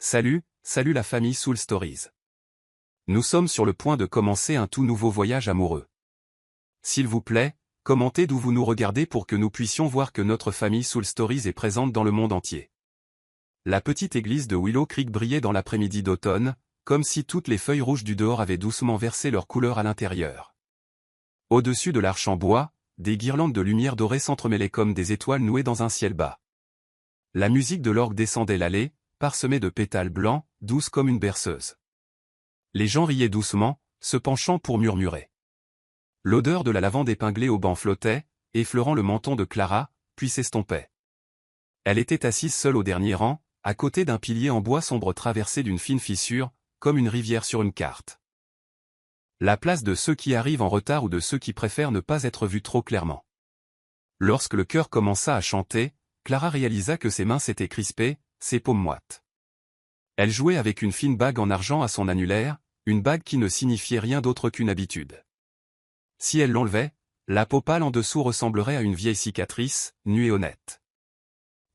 Salut la famille Soul Stories. Nous sommes sur le point de commencer un tout nouveau voyage amoureux. S'il vous plaît, commentez d'où vous nous regardez pour que nous puissions voir que notre famille Soul Stories est présente dans le monde entier. La petite église de Willow Creek brillait dans l'après-midi d'automne, comme si toutes les feuilles rouges du dehors avaient doucement versé leur couleur à l'intérieur. Au-dessus de l'arche en bois, des guirlandes de lumière dorée s'entremêlaient comme des étoiles nouées dans un ciel bas. La musique de l'orgue descendait l'allée, parsemée de pétales blancs, douce comme une berceuse. Les gens riaient doucement, se penchant pour murmurer. L'odeur de la lavande épinglée au banc flottait, effleurant le menton de Clara, puis s'estompait. Elle était assise seule au dernier rang, à côté d'un pilier en bois sombre traversé d'une fine fissure, comme une rivière sur une carte. La place de ceux qui arrivent en retard ou de ceux qui préfèrent ne pas être vus trop clairement. Lorsque le chœur commença à chanter, Clara réalisa que ses mains s'étaient crispées, ses paumes moites. Elle jouait avec une fine bague en argent à son annulaire, une bague qui ne signifiait rien d'autre qu'une habitude. Si elle l'enlevait, la peau pâle en dessous ressemblerait à une vieille cicatrice, nue et honnête.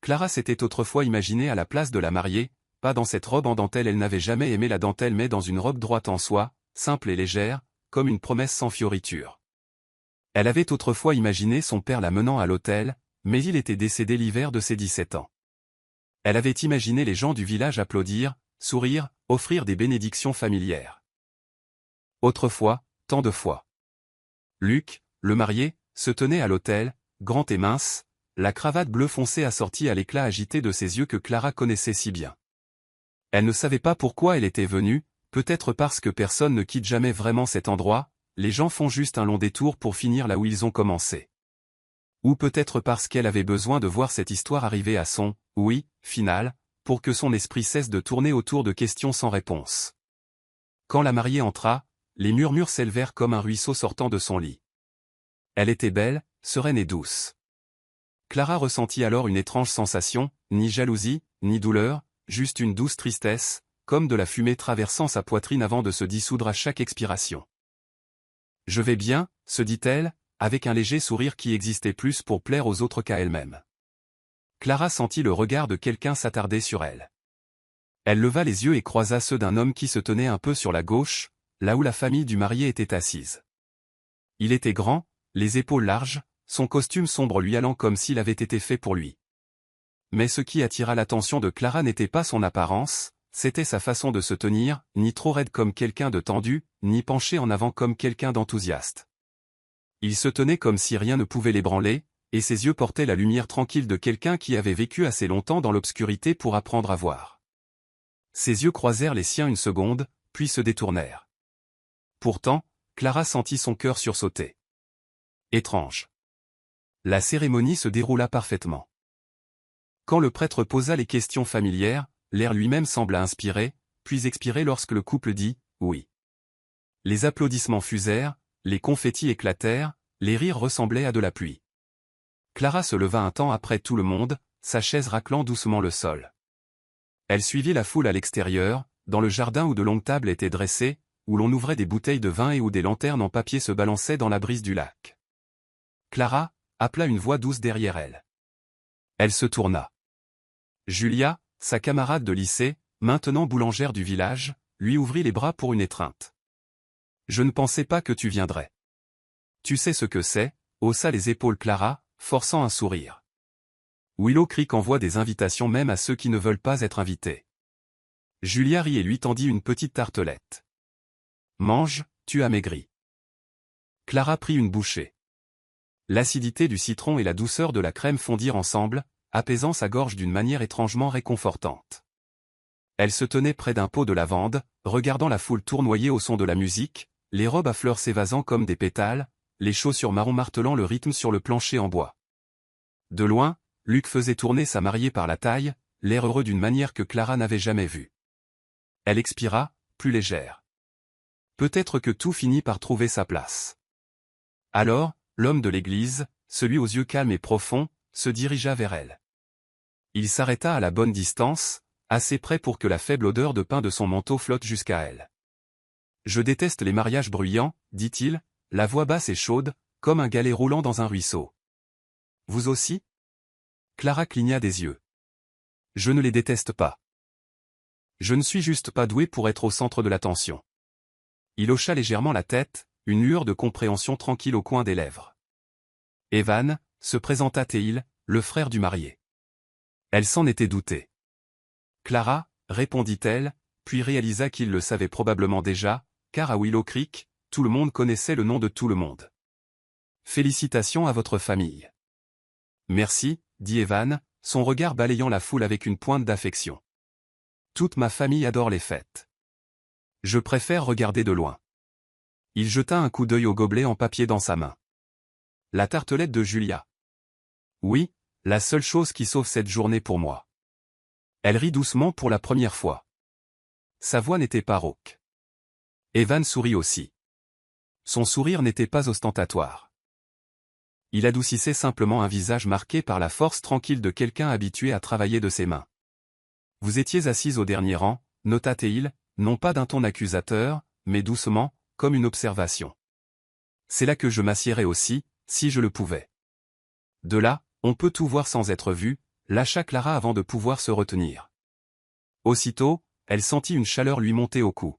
Clara s'était autrefois imaginée à la place de la mariée, pas dans cette robe en dentelle, elle n'avait jamais aimé la dentelle mais dans une robe droite en soie, simple et légère, comme une promesse sans fioriture. Elle avait autrefois imaginé son père la menant à l'autel, mais il était décédé l'hiver de ses 17 ans. Elle avait imaginé les gens du village applaudir, sourire, offrir des bénédictions familières. Autrefois, tant de fois. Luc, le marié, se tenait à l'autel, grand et mince, la cravate bleu foncé assortie à l'éclat agité de ses yeux que Clara connaissait si bien. Elle ne savait pas pourquoi elle était venue, peut-être parce que personne ne quitte jamais vraiment cet endroit, les gens font juste un long détour pour finir là où ils ont commencé. Ou peut-être parce qu'elle avait besoin de voir cette histoire arriver à son « oui » final, pour que son esprit cesse de tourner autour de questions sans réponse. Quand la mariée entra, les murmures s'élevèrent comme un ruisseau sortant de son lit. Elle était belle, sereine et douce. Clara ressentit alors une étrange sensation, ni jalousie, ni douleur, juste une douce tristesse, comme de la fumée traversant sa poitrine avant de se dissoudre à chaque expiration. « Je vais bien », se dit-elle, avec un léger sourire qui existait plus pour plaire aux autres qu'à elle-même. Clara sentit le regard de quelqu'un s'attarder sur elle. Elle leva les yeux et croisa ceux d'un homme qui se tenait un peu sur la gauche, là où la famille du marié était assise. Il était grand, les épaules larges, son costume sombre lui allant comme s'il avait été fait pour lui. Mais ce qui attira l'attention de Clara n'était pas son apparence, c'était sa façon de se tenir, ni trop raide comme quelqu'un de tendu, ni penché en avant comme quelqu'un d'enthousiaste. Il se tenait comme si rien ne pouvait l'ébranler, et ses yeux portaient la lumière tranquille de quelqu'un qui avait vécu assez longtemps dans l'obscurité pour apprendre à voir. Ses yeux croisèrent les siens une seconde, puis se détournèrent. Pourtant, Clara sentit son cœur sursauter. Étrange. La cérémonie se déroula parfaitement. Quand le prêtre posa les questions familières, l'air lui-même sembla inspirer, puis expirer lorsque le couple dit « oui ». Les applaudissements fusèrent, les confettis éclatèrent, les rires ressemblaient à de la pluie. Clara se leva un temps après tout le monde, sa chaise raclant doucement le sol. Elle suivit la foule à l'extérieur, dans le jardin où de longues tables étaient dressées, où l'on ouvrait des bouteilles de vin et où des lanternes en papier se balançaient dans la brise du lac. Clara, appela une voix douce derrière elle. Elle se tourna. Julia, sa camarade de lycée, maintenant boulangère du village, lui ouvrit les bras pour une étreinte. « Je ne pensais pas que tu viendrais. »« Tu sais ce que c'est » haussa les épaules Clara, forçant un sourire. Willow Creek envoie des invitations même à ceux qui ne veulent pas être invités. Julia rit et lui tendit une petite tartelette. « Mange, tu as maigri. » Clara prit une bouchée. L'acidité du citron et la douceur de la crème fondirent ensemble, apaisant sa gorge d'une manière étrangement réconfortante. Elle se tenait près d'un pot de lavande, regardant la foule tournoyer au son de la musique, les robes à fleurs s'évasant comme des pétales, les chaussures marron martelant le rythme sur le plancher en bois. De loin, Luc faisait tourner sa mariée par la taille, l'air heureux d'une manière que Clara n'avait jamais vue. Elle expira, plus légère. Peut-être que tout finit par trouver sa place. Alors, l'homme de l'église, celui aux yeux calmes et profonds, se dirigea vers elle. Il s'arrêta à la bonne distance, assez près pour que la faible odeur de pain de son manteau flotte jusqu'à elle. « Je déteste les mariages bruyants, » dit-il, la voix basse et chaude, comme un galet roulant dans un ruisseau. « Vous aussi » Clara cligna des yeux. « Je ne les déteste pas. » Je ne suis juste pas doué pour être au centre de l'attention. Il hocha légèrement la tête, une lueur de compréhension tranquille au coin des lèvres. Evan, se présenta Théil, le frère du marié. Elle s'en était doutée. Clara, répondit-elle, puis réalisa qu'il le savait probablement déjà, car à Willow Creek, tout le monde connaissait le nom de tout le monde. Félicitations à votre famille. Merci, dit Evan, son regard balayant la foule avec une pointe d'affection. Toute ma famille adore les fêtes. Je préfère regarder de loin. Il jeta un coup d'œil au gobelet en papier dans sa main. La tartelette de Julia. Oui, la seule chose qui sauve cette journée pour moi. Elle rit doucement pour la première fois. Sa voix n'était pas rauque. Evan sourit aussi. Son sourire n'était pas ostentatoire. Il adoucissait simplement un visage marqué par la force tranquille de quelqu'un habitué à travailler de ses mains. Vous étiez assise au dernier rang, nota Théil, non pas d'un ton accusateur, mais doucement, comme une observation. C'est là que je m'assiérais aussi, si je le pouvais. De là, on peut tout voir sans être vu, lâcha Clara avant de pouvoir se retenir. Aussitôt, elle sentit une chaleur lui monter au cou.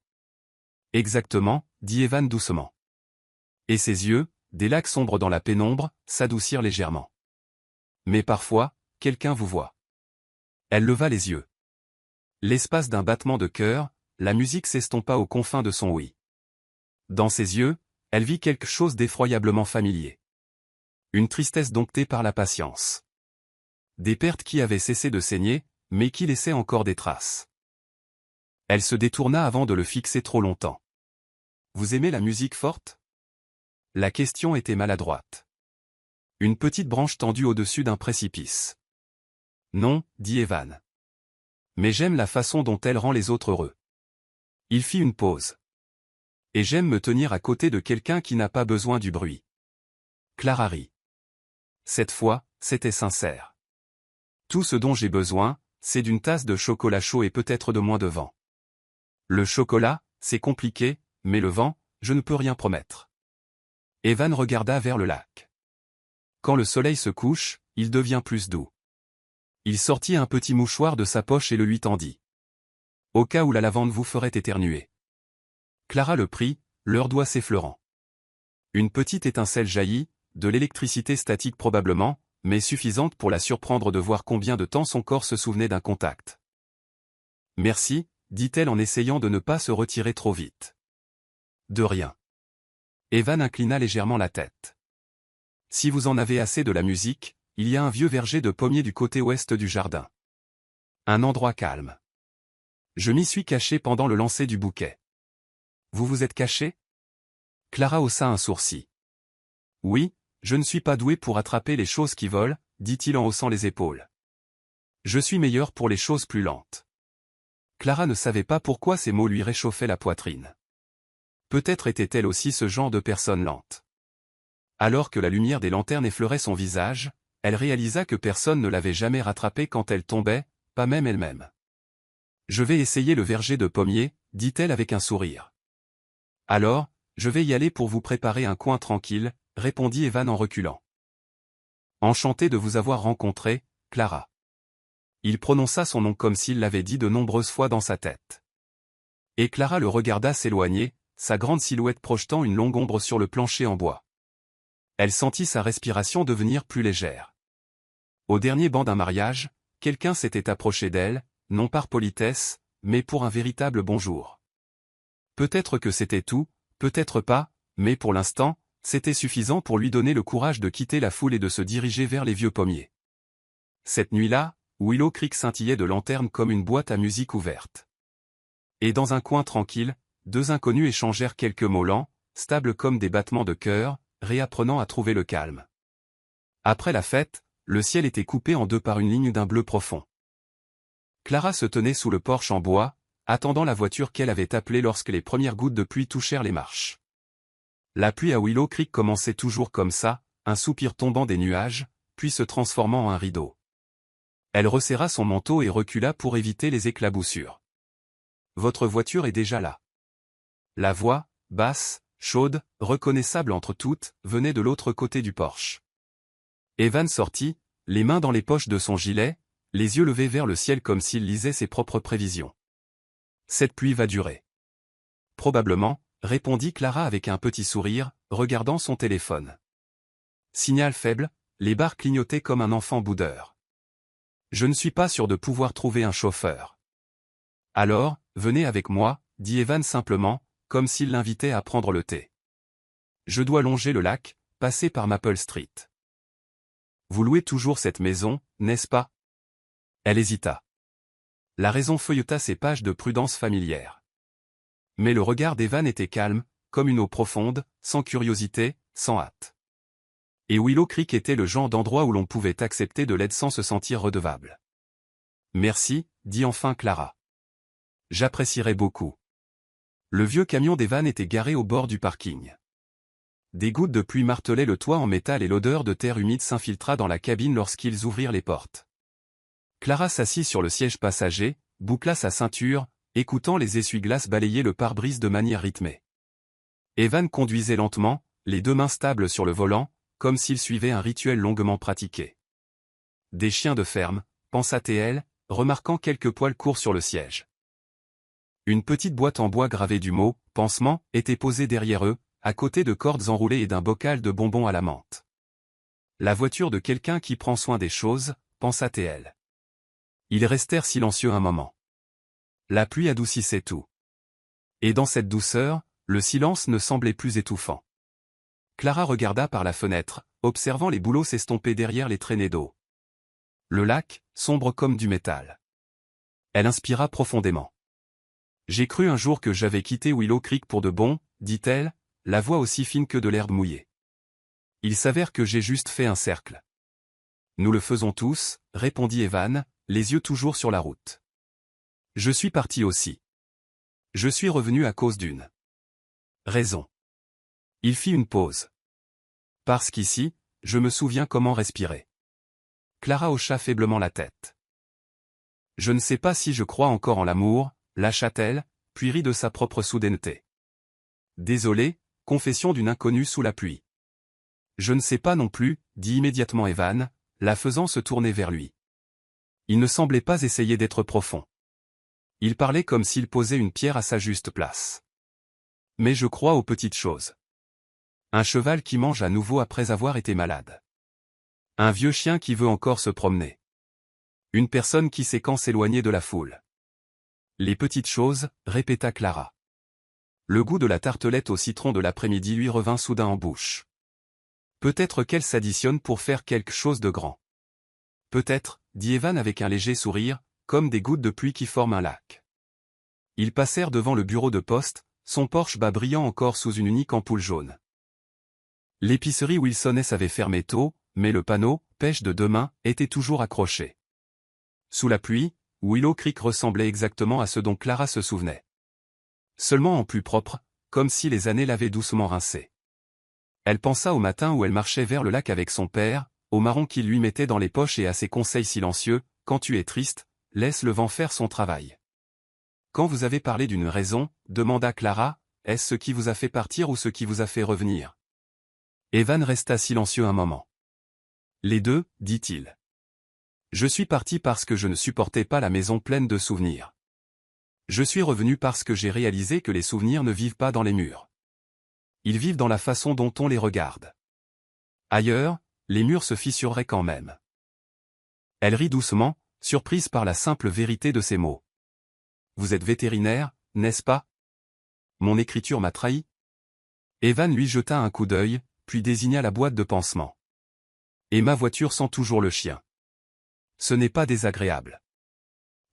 Exactement, dit Evan doucement. Et ses yeux, des lacs sombres dans la pénombre, s'adoucirent légèrement. Mais parfois, quelqu'un vous voit. Elle leva les yeux. L'espace d'un battement de cœur, la musique s'estompa aux confins de son oui. Dans ses yeux, elle vit quelque chose d'effroyablement familier. Une tristesse domptée par la patience. Des pertes qui avaient cessé de saigner, mais qui laissaient encore des traces. Elle se détourna avant de le fixer trop longtemps. Vous aimez la musique forte? La question était maladroite. Une petite branche tendue au-dessus d'un précipice. Non, dit Evan. Mais j'aime la façon dont elle rend les autres heureux. Il fit une pause. Et j'aime me tenir à côté de quelqu'un qui n'a pas besoin du bruit. Clara rit. Cette fois, c'était sincère. Tout ce dont j'ai besoin, c'est d'une tasse de chocolat chaud et peut-être de moins de vent. Le chocolat, c'est compliqué, mais le vent, je ne peux rien promettre. Evan regarda vers le lac. Quand le soleil se couche, il devient plus doux. Il sortit un petit mouchoir de sa poche et le lui tendit. Au cas où la lavande vous ferait éternuer. Clara le prit, leurs doigts s'effleurant. Une petite étincelle jaillit, de l'électricité statique probablement, mais suffisante pour la surprendre de voir combien de temps son corps se souvenait d'un contact. Merci, dit-elle en essayant de ne pas se retirer trop vite. De rien. Evan inclina légèrement la tête. Si vous en avez assez de la musique, il y a un vieux verger de pommiers du côté ouest du jardin. Un endroit calme. Je m'y suis caché pendant le lancer du bouquet. Vous vous êtes caché? Clara haussa un sourcil. Oui, je ne suis pas doué pour attraper les choses qui volent, dit-il en haussant les épaules. Je suis meilleur pour les choses plus lentes. Clara ne savait pas pourquoi ces mots lui réchauffaient la poitrine. Peut-être était-elle aussi ce genre de personne lente. Alors que la lumière des lanternes effleurait son visage, elle réalisa que personne ne l'avait jamais rattrapée quand elle tombait, pas même elle-même. Je vais essayer le verger de pommiers, dit-elle avec un sourire. Alors, je vais y aller pour vous préparer un coin tranquille, répondit Evan en reculant. Enchanté de vous avoir rencontré, Clara. Il prononça son nom comme s'il l'avait dit de nombreuses fois dans sa tête. Et Clara le regarda s'éloigner, sa grande silhouette projetant une longue ombre sur le plancher en bois. Elle sentit sa respiration devenir plus légère. Au dernier banc d'un mariage, quelqu'un s'était approché d'elle, non par politesse, mais pour un véritable bonjour. Peut-être que c'était tout, peut-être pas, mais pour l'instant, c'était suffisant pour lui donner le courage de quitter la foule et de se diriger vers les vieux pommiers. Cette nuit-là, Willow Creek scintillait de lanternes comme une boîte à musique ouverte. Et dans un coin tranquille, deux inconnus échangèrent quelques mots lents, stables comme des battements de cœur, réapprenant à trouver le calme. Après la fête, le ciel était coupé en deux par une ligne d'un bleu profond. Clara se tenait sous le porche en bois, attendant la voiture qu'elle avait appelée lorsque les premières gouttes de pluie touchèrent les marches. La pluie à Willow Creek commençait toujours comme ça, un soupir tombant des nuages, puis se transformant en un rideau. Elle resserra son manteau et recula pour éviter les éclaboussures. Votre voiture est déjà là. La voix, basse, chaude, reconnaissable entre toutes, venait de l'autre côté du porche. Evan sortit, les mains dans les poches de son gilet, les yeux levés vers le ciel comme s'il lisait ses propres prévisions. Cette pluie va durer. Probablement, répondit Clara avec un petit sourire, regardant son téléphone. Signal faible, les barres clignotaient comme un enfant boudeur. Je ne suis pas sûr de pouvoir trouver un chauffeur. Alors, venez avec moi, dit Evan simplement, comme s'il l'invitait à prendre le thé. Je dois longer le lac, passer par Maple Street. Vous louez toujours cette maison, n'est-ce pas? Elle hésita. La raison feuilleta ses pages de prudence familière. Mais le regard d'Evan était calme, comme une eau profonde, sans curiosité, sans hâte. Et Willow Creek était le genre d'endroit où l'on pouvait accepter de l'aide sans se sentir redevable. Merci, dit enfin Clara. J'apprécierais beaucoup. Le vieux camion d'Evan était garé au bord du parking. Des gouttes de pluie martelaient le toit en métal et l'odeur de terre humide s'infiltra dans la cabine lorsqu'ils ouvrirent les portes. Clara s'assit sur le siège passager, boucla sa ceinture, écoutant les essuie-glaces balayer le pare-brise de manière rythmée. Evan conduisait lentement, les deux mains stables sur le volant, comme s'il suivait un rituel longuement pratiqué. Des chiens de ferme, pensa-t-elle, remarquant quelques poils courts sur le siège. Une petite boîte en bois gravée du mot « pansement » était posée derrière eux, à côté de cordes enroulées et d'un bocal de bonbons à la menthe. La voiture de quelqu'un qui prend soin des choses, pensa-t-elle. Ils restèrent silencieux un moment. La pluie adoucissait tout. Et dans cette douceur, le silence ne semblait plus étouffant. Clara regarda par la fenêtre, observant les bouleaux s'estomper derrière les traînées d'eau. Le lac, sombre comme du métal. Elle inspira profondément. J'ai cru un jour que j'avais quitté Willow Creek pour de bon, dit-elle, la voix aussi fine que de l'herbe mouillée. Il s'avère que j'ai juste fait un cercle. Nous le faisons tous, répondit Evan, les yeux toujours sur la route. Je suis parti aussi. Je suis revenu à cause d'une raison. Il fit une pause. Parce qu'ici, je me souviens comment respirer. Clara hocha faiblement la tête. Je ne sais pas si je crois encore en l'amour, lâcha-t-elle, puis rit de sa propre soudaineté. Désolé, confession d'une inconnue sous la pluie. Je ne sais pas non plus, dit immédiatement Evan, la faisant se tourner vers lui. Il ne semblait pas essayer d'être profond. Il parlait comme s'il posait une pierre à sa juste place. Mais je crois aux petites choses. Un cheval qui mange à nouveau après avoir été malade. Un vieux chien qui veut encore se promener. Une personne qui sait quand s'éloigner de la foule. Les petites choses, répéta Clara. Le goût de la tartelette au citron de l'après-midi lui revint soudain en bouche. Peut-être qu'elle s'additionne pour faire quelque chose de grand. Peut-être, dit Evan avec un léger sourire, comme des gouttes de pluie qui forment un lac. Ils passèrent devant le bureau de poste, son Porsche bas brillant encore sous une unique ampoule jaune. L'épicerie Wilson's avait fermé tôt, mais le panneau « Pêche de demain » était toujours accroché. Sous la pluie, Willow Creek ressemblait exactement à ce dont Clara se souvenait. Seulement en plus propre, comme si les années l'avaient doucement rincée. Elle pensa au matin où elle marchait vers le lac avec son père, au marron qu'il lui mettait dans les poches et à ses conseils silencieux, « Quand tu es triste, laisse le vent faire son travail. » Quand vous avez parlé d'une raison, demanda Clara, est-ce ce qui vous a fait partir ou ce qui vous a fait revenir? Evan resta silencieux un moment. Les deux, dit-il. Je suis parti parce que je ne supportais pas la maison pleine de souvenirs. Je suis revenu parce que j'ai réalisé que les souvenirs ne vivent pas dans les murs. Ils vivent dans la façon dont on les regarde. Ailleurs, les murs se fissureraient quand même. Elle rit doucement, surprise par la simple vérité de ces mots. Vous êtes vétérinaire, n'est-ce pas? Mon écriture m'a trahi. Evan lui jeta un coup d'œil, puis désigna la boîte de pansement. Et ma voiture sent toujours le chien. Ce n'est pas désagréable.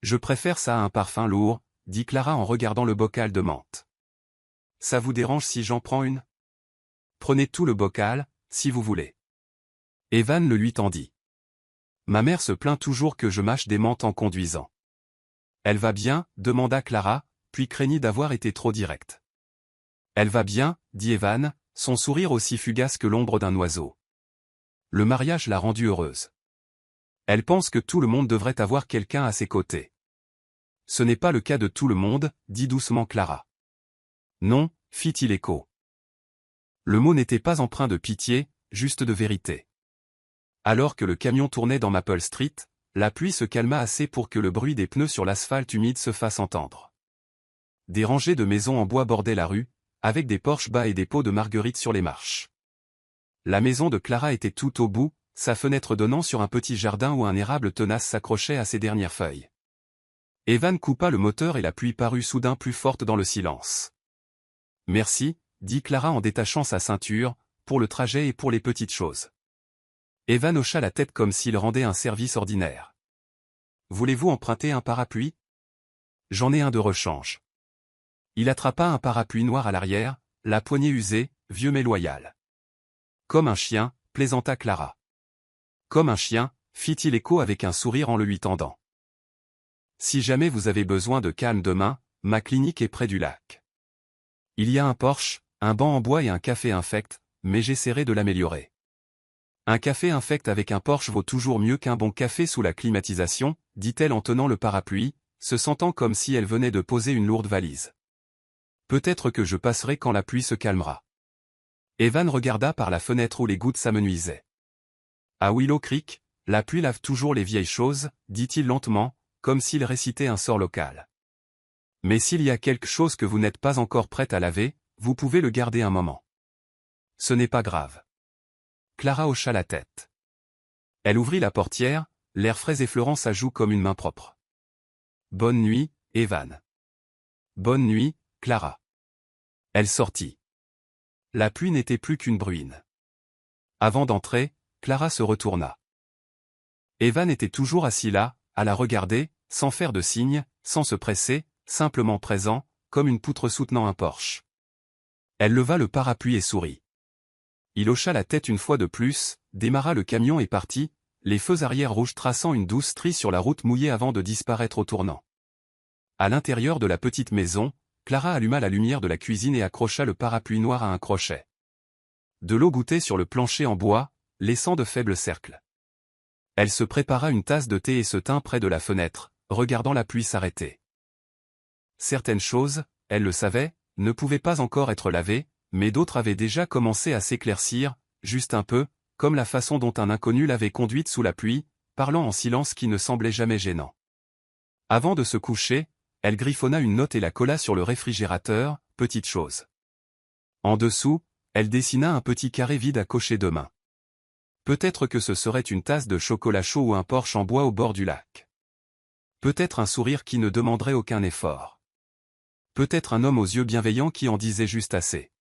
Je préfère ça à un parfum lourd, dit Clara en regardant le bocal de menthe. Ça vous dérange si j'en prends une? Prenez tout le bocal, si vous voulez. Evan le lui tendit. Ma mère se plaint toujours que je mâche des menthes en conduisant. Elle va bien, demanda Clara, puis craignit d'avoir été trop directe. Elle va bien, dit Evan, son sourire aussi fugace que l'ombre d'un oiseau. Le mariage l'a rendue heureuse. Elle pense que tout le monde devrait avoir quelqu'un à ses côtés. Ce n'est pas le cas de tout le monde, dit doucement Clara. Non, fit-il écho. Le mot n'était pas empreint de pitié, juste de vérité. Alors que le camion tournait dans Maple Street, la pluie se calma assez pour que le bruit des pneus sur l'asphalte humide se fasse entendre. des rangées de maisons en bois bordaient la rue, avec des porches bas et des pots de marguerites sur les marches. La maison de Clara était tout au bout, sa fenêtre donnant sur un petit jardin où un érable tenace s'accrochait à ses dernières feuilles. Evan coupa le moteur et la pluie parut soudain plus forte dans le silence. « Merci », dit Clara en détachant sa ceinture, pour le trajet et pour les petites choses. Evan hocha la tête comme s'il rendait un service ordinaire. « Voulez-vous emprunter un parapluie ? J'en ai un de rechange. » Il attrapa un parapluie noir à l'arrière, la poignée usée, vieux mais loyal. « Comme un chien », plaisanta Clara. « Comme un chien », fit-il écho avec un sourire en le lui tendant. « Si jamais vous avez besoin de calme demain, ma clinique est près du lac. Il y a un porche, un banc en bois et un café infect, mais j'essaierai de l'améliorer. Un café infect avec un porche vaut toujours mieux qu'un bon café sous la climatisation, dit-elle en tenant le parapluie, se sentant comme si elle venait de poser une lourde valise. Peut-être que je passerai quand la pluie se calmera. Evan regarda par la fenêtre où les gouttes s'amenuisaient. À Willow Creek, la pluie lave toujours les vieilles choses, dit-il lentement, comme s'il récitait un sort local. Mais s'il y a quelque chose que vous n'êtes pas encore prête à laver, vous pouvez le garder un moment. Ce n'est pas grave. Clara hocha la tête. Elle ouvrit la portière, l'air frais effleurant sa joue comme une main propre. Bonne nuit, Evan. Bonne nuit, Clara. Elle sortit. La pluie n'était plus qu'une bruine. Avant d'entrer, Clara se retourna. Evan était toujours assis là, à la regarder, sans faire de signe, sans se presser, simplement présent, comme une poutre soutenant un porche. Elle leva le parapluie et sourit. Il hocha la tête une fois de plus, démarra le camion et partit, les feux arrière rouges traçant une douce strie sur la route mouillée avant de disparaître au tournant. À l'intérieur de la petite maison, Clara alluma la lumière de la cuisine et accrocha le parapluie noir à un crochet. De l'eau gouttait sur le plancher en bois, laissant de faibles cercles. Elle se prépara une tasse de thé et se tint près de la fenêtre, regardant la pluie s'arrêter. Certaines choses, elle le savait, ne pouvaient pas encore être lavées, mais d'autres avaient déjà commencé à s'éclaircir, juste un peu, comme la façon dont un inconnu l'avait conduite sous la pluie, parlant en silence qui ne semblait jamais gênant. Avant de se coucher, elle griffonna une note et la colla sur le réfrigérateur, petite chose. En dessous, elle dessina un petit carré vide à cocher de main. Peut-être que ce serait une tasse de chocolat chaud ou un porche en bois au bord du lac. Peut-être un sourire qui ne demanderait aucun effort. Peut-être un homme aux yeux bienveillants qui en disait juste assez.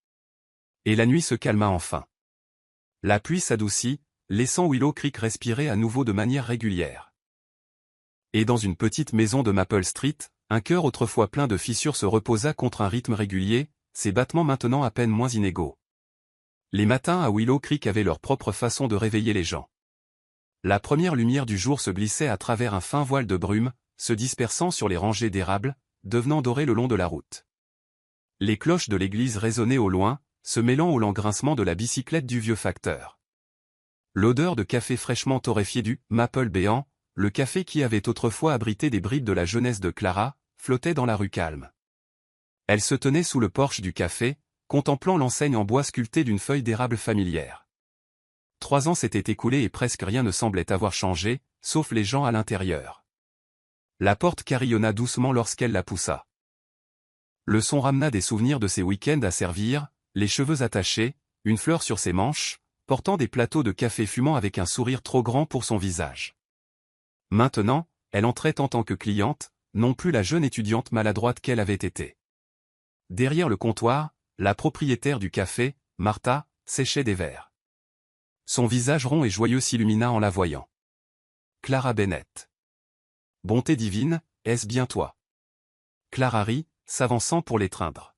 Et la nuit se calma enfin. La pluie s'adoucit, laissant Willow Creek respirer à nouveau de manière régulière. Et dans une petite maison de Maple Street, un cœur autrefois plein de fissures se reposa contre un rythme régulier, ses battements maintenant à peine moins inégaux. Les matins à Willow Creek avaient leur propre façon de réveiller les gens. La première lumière du jour se glissait à travers un fin voile de brume, se dispersant sur les rangées d'érables, devenant dorées le long de la route. Les cloches de l'église résonnaient au loin, se mêlant au lent grincement de la bicyclette du vieux facteur. L'odeur de café fraîchement torréfié du « Maple béant », le café qui avait autrefois abrité des bribes de la jeunesse de Clara, flottait dans la rue calme. Elle se tenait sous le porche du café, contemplant l'enseigne en bois sculpté d'une feuille d'érable familière. 3 ans s'étaient écoulés et presque rien ne semblait avoir changé, sauf les gens à l'intérieur. La porte carillonna doucement lorsqu'elle la poussa. Le son ramena des souvenirs de ses week-ends à servir, les cheveux attachés, une fleur sur ses manches, portant des plateaux de café fumant avec un sourire trop grand pour son visage. Maintenant, elle entrait en tant que cliente, non plus la jeune étudiante maladroite qu'elle avait été. Derrière le comptoir, la propriétaire du café, Martha, séchait des verres. Son visage rond et joyeux s'illumina en la voyant. Clara Bennett. Bonté divine, est-ce bien toi? Clara rit, s'avançant pour l'étreindre.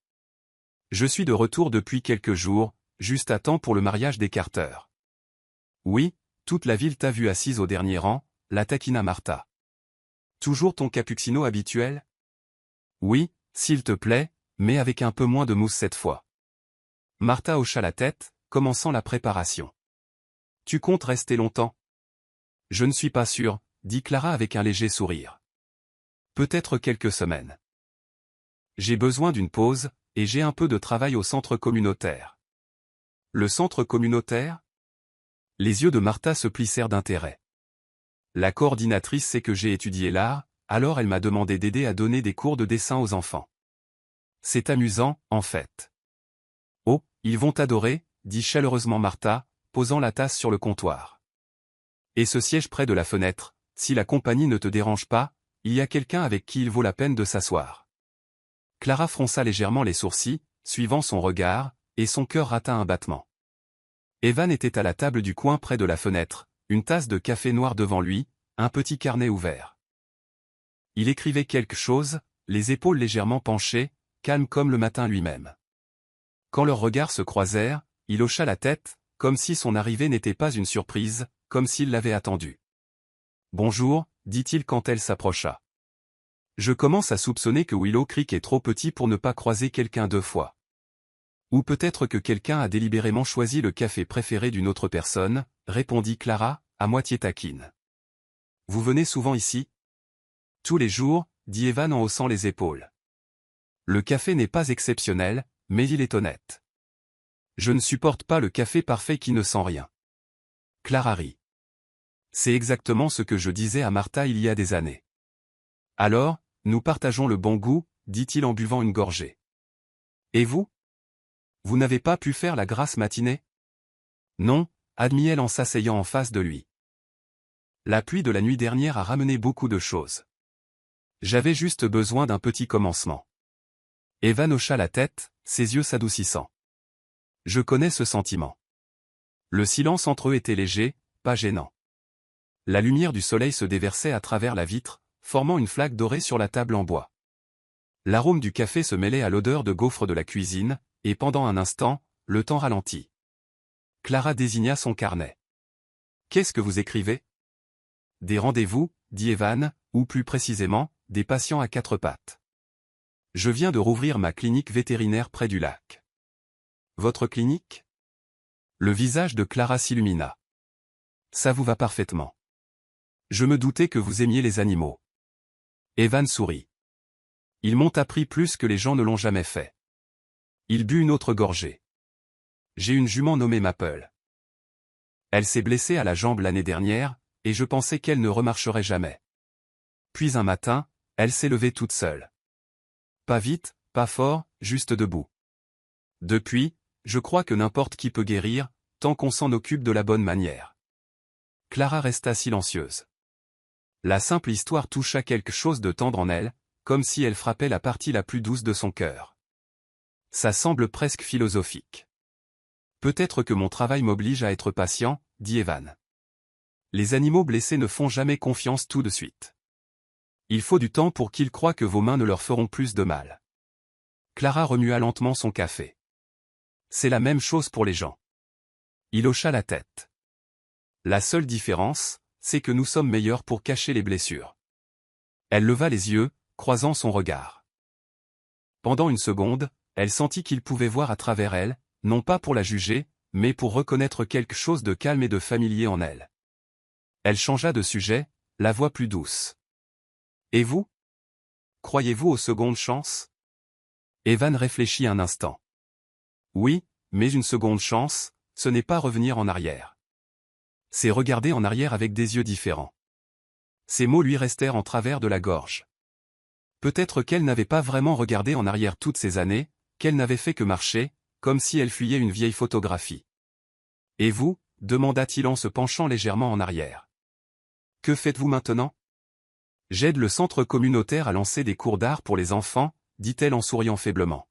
Je suis de retour depuis quelques jours, juste à temps pour le mariage des Carter. Oui, toute la ville t'a vue assise au dernier rang, la taquina Martha. Toujours ton cappuccino habituel? Oui, s'il te plaît, mais avec un peu moins de mousse cette fois. Martha hocha la tête, commençant la préparation. Tu comptes rester longtemps? Je ne suis pas sûre, dit Clara avec un léger sourire. Peut-être quelques semaines. J'ai besoin d'une pause, et j'ai un peu de travail au centre communautaire. Le centre communautaire? Les yeux de Martha se plissèrent d'intérêt. La coordinatrice sait que j'ai étudié l'art, alors elle m'a demandé d'aider à donner des cours de dessin aux enfants. C'est amusant, en fait. Oh, ils vont t'adorer, dit chaleureusement Martha, posant la tasse sur le comptoir. Et ce siège près de la fenêtre, si la compagnie ne te dérange pas, il y a quelqu'un avec qui il vaut la peine de s'asseoir. Clara fronça légèrement les sourcils, suivant son regard, et son cœur rata un battement. Evan était à la table du coin près de la fenêtre, une tasse de café noir devant lui, un petit carnet ouvert. Il écrivait quelque chose, les épaules légèrement penchées, calme comme le matin lui-même. Quand leurs regards se croisèrent, il hocha la tête, comme si son arrivée n'était pas une surprise, comme s'il l'avait attendue. « Bonjour », dit-il quand elle s'approcha. « Je commence à soupçonner que Willow Creek est trop petit pour ne pas croiser quelqu'un 2 fois. Ou peut-être que quelqu'un a délibérément choisi le café préféré d'une autre personne, » répondit Clara, à moitié taquine. « Vous venez souvent ici ? » Tous les jours, dit Evan en haussant les épaules. Le café n'est pas exceptionnel, mais il est honnête. Je ne supporte pas le café parfait qui ne sent rien. Clara rit. C'est exactement ce que je disais à Martha il y a des années. Alors, nous partageons le bon goût, dit-il en buvant une gorgée. Et vous ? Vous n'avez pas pu faire la grasse matinée ? Non, admit-elle en s'asseyant en face de lui. La pluie de la nuit dernière a ramené beaucoup de choses. J'avais juste besoin d'un petit commencement. Evan hocha la tête, ses yeux s'adoucissant. Je connais ce sentiment. Le silence entre eux était léger, pas gênant. La lumière du soleil se déversait à travers la vitre, formant une flaque dorée sur la table en bois. L'arôme du café se mêlait à l'odeur de gaufres de la cuisine, et pendant un instant, le temps ralentit. Clara désigna son carnet. « Qu'est-ce que vous écrivez ?»« Des rendez-vous, » dit Evan, ou plus précisément, des patients à 4 pattes. Je viens de rouvrir ma clinique vétérinaire près du lac. Votre clinique ? Le visage de Clara s'illumina. Ça vous va parfaitement. Je me doutais que vous aimiez les animaux. Evan sourit. Ils m'ont appris plus que les gens ne l'ont jamais fait. Il but une autre gorgée. J'ai une jument nommée Maple. Elle s'est blessée à la jambe l'année dernière, et je pensais qu'elle ne remarcherait jamais. Puis un matin, elle s'est levée toute seule. Pas vite, pas fort, juste debout. Depuis, je crois que n'importe qui peut guérir, tant qu'on s'en occupe de la bonne manière. Clara resta silencieuse. La simple histoire toucha quelque chose de tendre en elle, comme si elle frappait la partie la plus douce de son cœur. Ça semble presque philosophique. Peut-être que mon travail m'oblige à être patient, dit Evan. Les animaux blessés ne font jamais confiance tout de suite. Il faut du temps pour qu'ils croient que vos mains ne leur feront plus de mal. Clara remua lentement son café. C'est la même chose pour les gens. Il hocha la tête. La seule différence, c'est que nous sommes meilleurs pour cacher les blessures. Elle leva les yeux, croisant son regard. Pendant une seconde, elle sentit qu'il pouvait voir à travers elle, non pas pour la juger, mais pour reconnaître quelque chose de calme et de familier en elle. Elle changea de sujet, la voix plus douce. Et vous ? Croyez-vous aux secondes chances ? Evan réfléchit un instant. Oui, mais une seconde chance, ce n'est pas revenir en arrière. C'est regarder en arrière avec des yeux différents. Ces mots lui restèrent en travers de la gorge. Peut-être qu'elle n'avait pas vraiment regardé en arrière toutes ces années, qu'elle n'avait fait que marcher, comme si elle fuyait une vieille photographie. Et vous ? Demanda-t-il en se penchant légèrement en arrière. Que faites-vous maintenant ? J'aide le centre communautaire à lancer des cours d'art pour les enfants, dit-elle en souriant faiblement.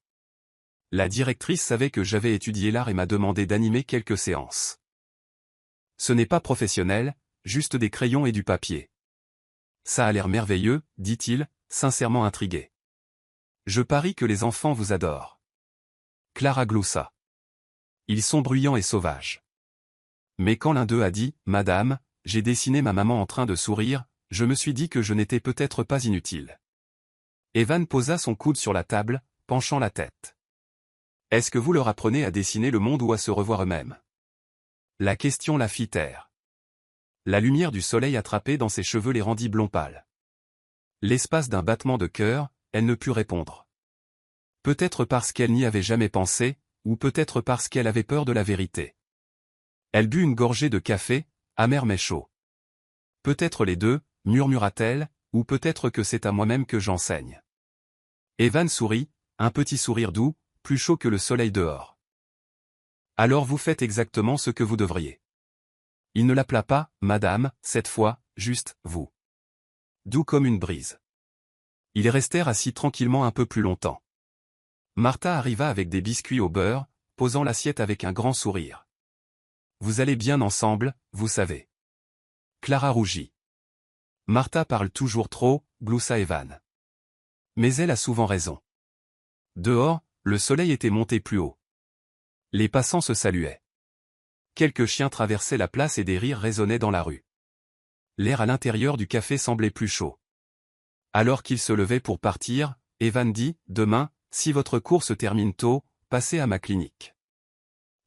La directrice savait que j'avais étudié l'art et m'a demandé d'animer quelques séances. Ce n'est pas professionnel, juste des crayons et du papier. Ça a l'air merveilleux, dit-il, sincèrement intrigué. Je parie que les enfants vous adorent. Clara gloussa. Ils sont bruyants et sauvages. Mais quand l'un d'eux a dit « Madame, j'ai dessiné ma maman en train de sourire », je me suis dit que je n'étais peut-être pas inutile. Evan posa son coude sur la table, penchant la tête. Est-ce que vous leur apprenez à dessiner le monde ou à se revoir eux-mêmes ? La question la fit taire. La lumière du soleil attrapée dans ses cheveux les rendit blond pâle. L'espace d'un battement de cœur, elle ne put répondre. Peut-être parce qu'elle n'y avait jamais pensé, ou peut-être parce qu'elle avait peur de la vérité. Elle but une gorgée de café, amer mais chaud. Peut-être les deux, murmura-t-elle, ou peut-être que c'est à moi-même que j'enseigne. Evan sourit, Un petit sourire doux, plus chaud que le soleil dehors. Alors vous faites exactement ce que vous devriez. Il ne l'appela pas, madame, cette fois, juste, vous. Doux comme une brise. Ils restèrent assis tranquillement un peu plus longtemps. Martha arriva avec des biscuits au beurre, posant l'assiette avec un grand sourire. Vous allez bien ensemble, vous savez. Clara rougit. Martha parle toujours trop, gloussa Evan. Mais elle a souvent raison. Dehors, le soleil était monté plus haut. Les passants se saluaient. Quelques chiens traversaient la place et des rires résonnaient dans la rue. L'air à l'intérieur du café semblait plus chaud. Alors qu'il se levait pour partir, Evan dit, « Demain, si votre cours se termine tôt, passez à ma clinique.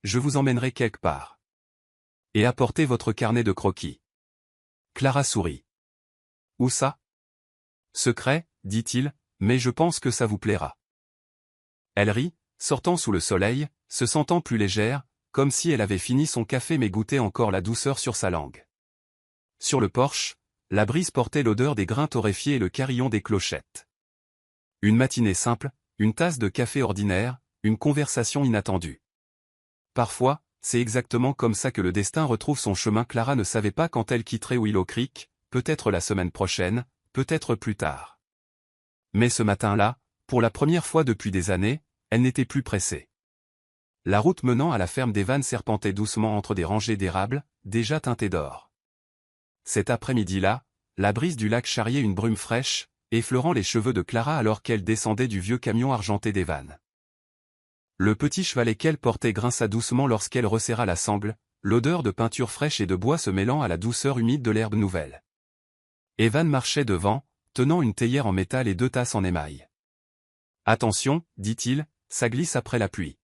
Je vous emmènerai quelque part. Et apportez votre carnet de croquis. » Clara sourit. « Où ça ? » ?»« Secret, dit-il, mais je pense que ça vous plaira. » Elle rit, sortant sous le soleil, se sentant plus légère, comme si elle avait fini son café mais goûtait encore la douceur sur sa langue. Sur le porche, la brise portait l'odeur des grains torréfiés et le carillon des clochettes. Une matinée simple, une tasse de café ordinaire, une conversation inattendue. Parfois, c'est exactement comme ça que le destin retrouve son chemin. Clara ne savait pas quand elle quitterait Willow Creek, peut-être la semaine prochaine, peut-être plus tard. Mais ce matin-là, pour la première fois depuis des années, elle n'était plus pressée. La route menant à la ferme d'Evan serpentait doucement entre des rangées d'érables, déjà teintées d'or. Cet après-midi-là, la brise du lac charriait une brume fraîche, effleurant les cheveux de Clara alors qu'elle descendait du vieux camion argenté d'Evan. Le petit chevalet qu'elle portait grinça doucement lorsqu'elle resserra la sangle, l'odeur de peinture fraîche et de bois se mêlant à la douceur humide de l'herbe nouvelle. Evan marchait devant, tenant une théière en métal et 2 tasses en émail. « Attention, dit-il, ça glisse après la pluie. »«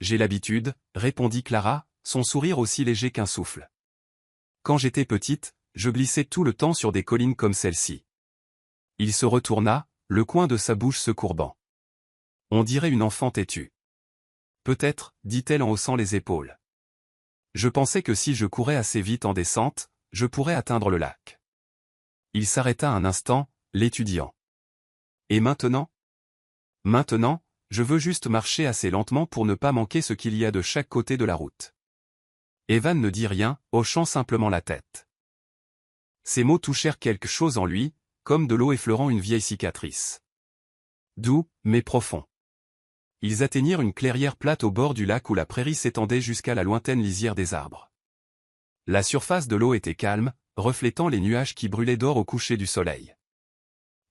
J'ai l'habitude, » répondit Clara, son sourire aussi léger qu'un souffle. « Quand j'étais petite, je glissais tout le temps sur des collines comme celle-ci. » Il se retourna, le coin de sa bouche se courbant. « On dirait une enfant têtue. »« Peut-être, » dit-elle en haussant les épaules. « Je pensais que si je courais assez vite en descente, je pourrais atteindre le lac. » Il s'arrêta un instant, l'étudiant. « Et maintenant ? » ?»« Maintenant, je veux juste marcher assez lentement pour ne pas manquer ce qu'il y a de chaque côté de la route. » Evan ne dit rien, hochant simplement la tête. Ces mots touchèrent quelque chose en lui, comme de l'eau effleurant une vieille cicatrice. Doux, mais profond. Ils atteignirent une clairière plate au bord du lac où la prairie s'étendait jusqu'à la lointaine lisière des arbres. La surface de l'eau était calme, reflétant les nuages qui brûlaient d'or au coucher du soleil.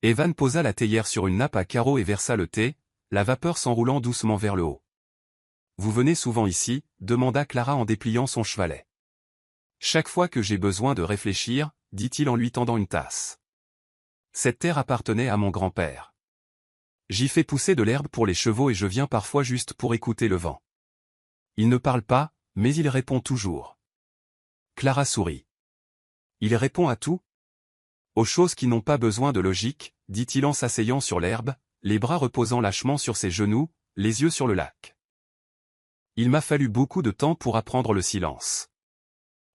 Evan posa la théière sur une nappe à carreaux et versa le thé, la vapeur s'enroulant doucement vers le haut. « Vous venez souvent ici ?» demanda Clara en dépliant son chevalet. « Chaque fois que j'ai besoin de réfléchir, » dit-il en lui tendant une tasse. « Cette terre appartenait à mon grand-père. J'y fais pousser de l'herbe pour les chevaux et je viens parfois juste pour écouter le vent. Il ne parle pas, mais il répond toujours. » Clara sourit. « Il répond à tout ? » ?»« Aux choses qui n'ont pas besoin de logique, » dit-il en s'asseyant sur l'herbe, les bras reposant lâchement sur ses genoux, les yeux sur le lac. « Il m'a fallu beaucoup de temps pour apprendre le silence.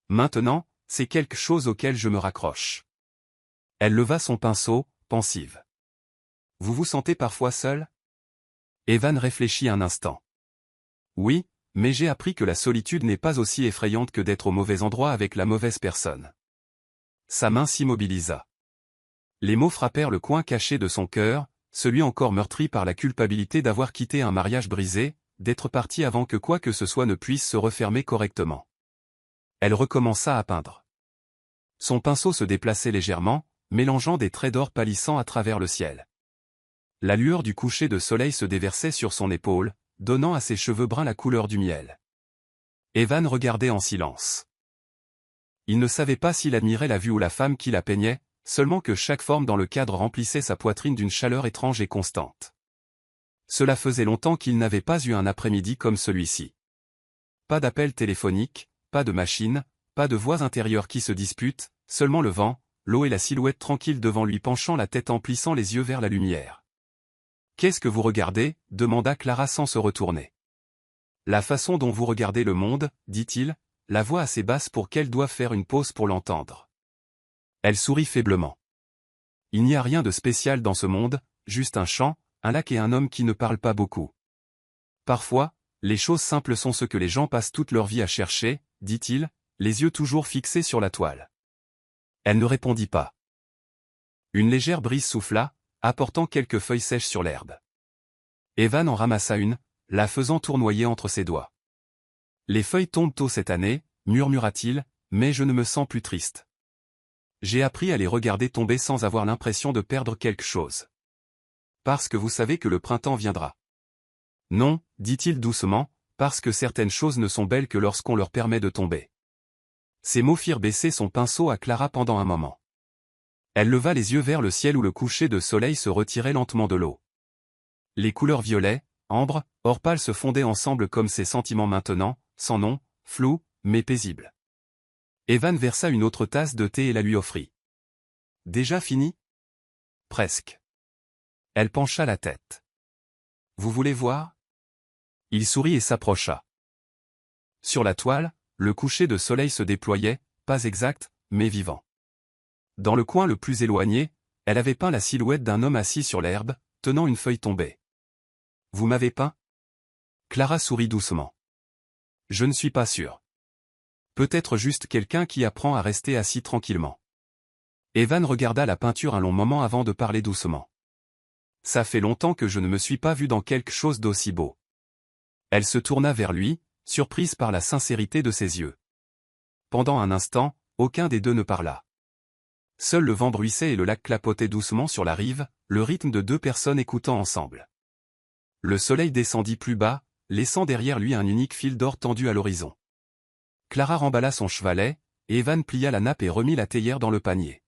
Maintenant, c'est quelque chose auquel je me raccroche. » Elle leva son pinceau, pensive. « Vous vous sentez parfois seul ? » Evan réfléchit un instant. « Oui, mais j'ai appris que la solitude n'est pas aussi effrayante que d'être au mauvais endroit avec la mauvaise personne. » Sa main s'immobilisa. Les mots frappèrent le coin caché de son cœur, celui encore meurtri par la culpabilité d'avoir quitté un mariage brisé, d'être parti avant que quoi que ce soit ne puisse se refermer correctement. Elle recommença à peindre. Son pinceau se déplaçait légèrement, mélangeant des traits d'or pâlissant à travers le ciel. La lueur du coucher de soleil se déversait sur son épaule, donnant à ses cheveux bruns la couleur du miel. Evan regardait en silence. Il ne savait pas s'il admirait la vue ou la femme qui la peignait, seulement que chaque forme dans le cadre remplissait sa poitrine d'une chaleur étrange et constante. Cela faisait longtemps qu'il n'avait pas eu un après-midi comme celui-ci. Pas d'appel téléphonique, pas de machine, pas de voix intérieure qui se disputent, seulement le vent, l'eau et la silhouette tranquille devant lui penchant la tête en plissant les yeux vers la lumière. « Qu'est-ce que vous regardez ?» demanda Clara sans se retourner. « La façon dont vous regardez le monde, » dit-il, la voix assez basse pour qu'elle doive faire une pause pour l'entendre. Elle sourit faiblement. « Il n'y a rien de spécial dans ce monde, juste un champ, un lac et un homme qui ne parlent pas beaucoup. Parfois, les choses simples sont ce que les gens passent toute leur vie à chercher, dit-il, les yeux toujours fixés sur la toile. Elle ne répondit pas. Une légère brise souffla, apportant quelques feuilles sèches sur l'herbe. Evan en ramassa une, la faisant tournoyer entre ses doigts. Les feuilles tombent tôt cette année, murmura-t-il, mais je ne me sens plus triste. J'ai appris à les regarder tomber sans avoir l'impression de perdre quelque chose. Parce que vous savez que le printemps viendra. Non, dit-il doucement, parce que certaines choses ne sont belles que lorsqu'on leur permet de tomber. Ces mots firent baisser son pinceau à Clara pendant un moment. Elle leva les yeux vers le ciel où le coucher de soleil se retirait lentement de l'eau. Les couleurs violet, ambre, or pâle se fondaient ensemble comme ses sentiments maintenant, sans nom, flous, mais paisibles. Evan versa une autre tasse de thé et la lui offrit. Déjà fini? Presque. Elle pencha la tête. Vous voulez voir? Il sourit et s'approcha. Sur la toile, le coucher de soleil se déployait, pas exact, mais vivant. Dans le coin le plus éloigné, elle avait peint la silhouette d'un homme assis sur l'herbe, tenant une feuille tombée. Vous m'avez peint? Clara sourit doucement. Je ne suis pas sûr. Peut-être juste quelqu'un qui apprend à rester assis tranquillement. Evan regarda la peinture un long moment avant de parler doucement. Ça fait longtemps que je ne me suis pas vu dans quelque chose d'aussi beau. Elle se tourna vers lui, surprise par la sincérité de ses yeux. Pendant un instant, aucun des deux ne parla. Seul le vent bruissait et le lac clapotait doucement sur la rive, le rythme de deux personnes écoutant ensemble. Le soleil descendit plus bas, laissant derrière lui un unique fil d'or tendu à l'horizon. Clara remballa son chevalet, et Evan plia la nappe et remit la théière dans le panier.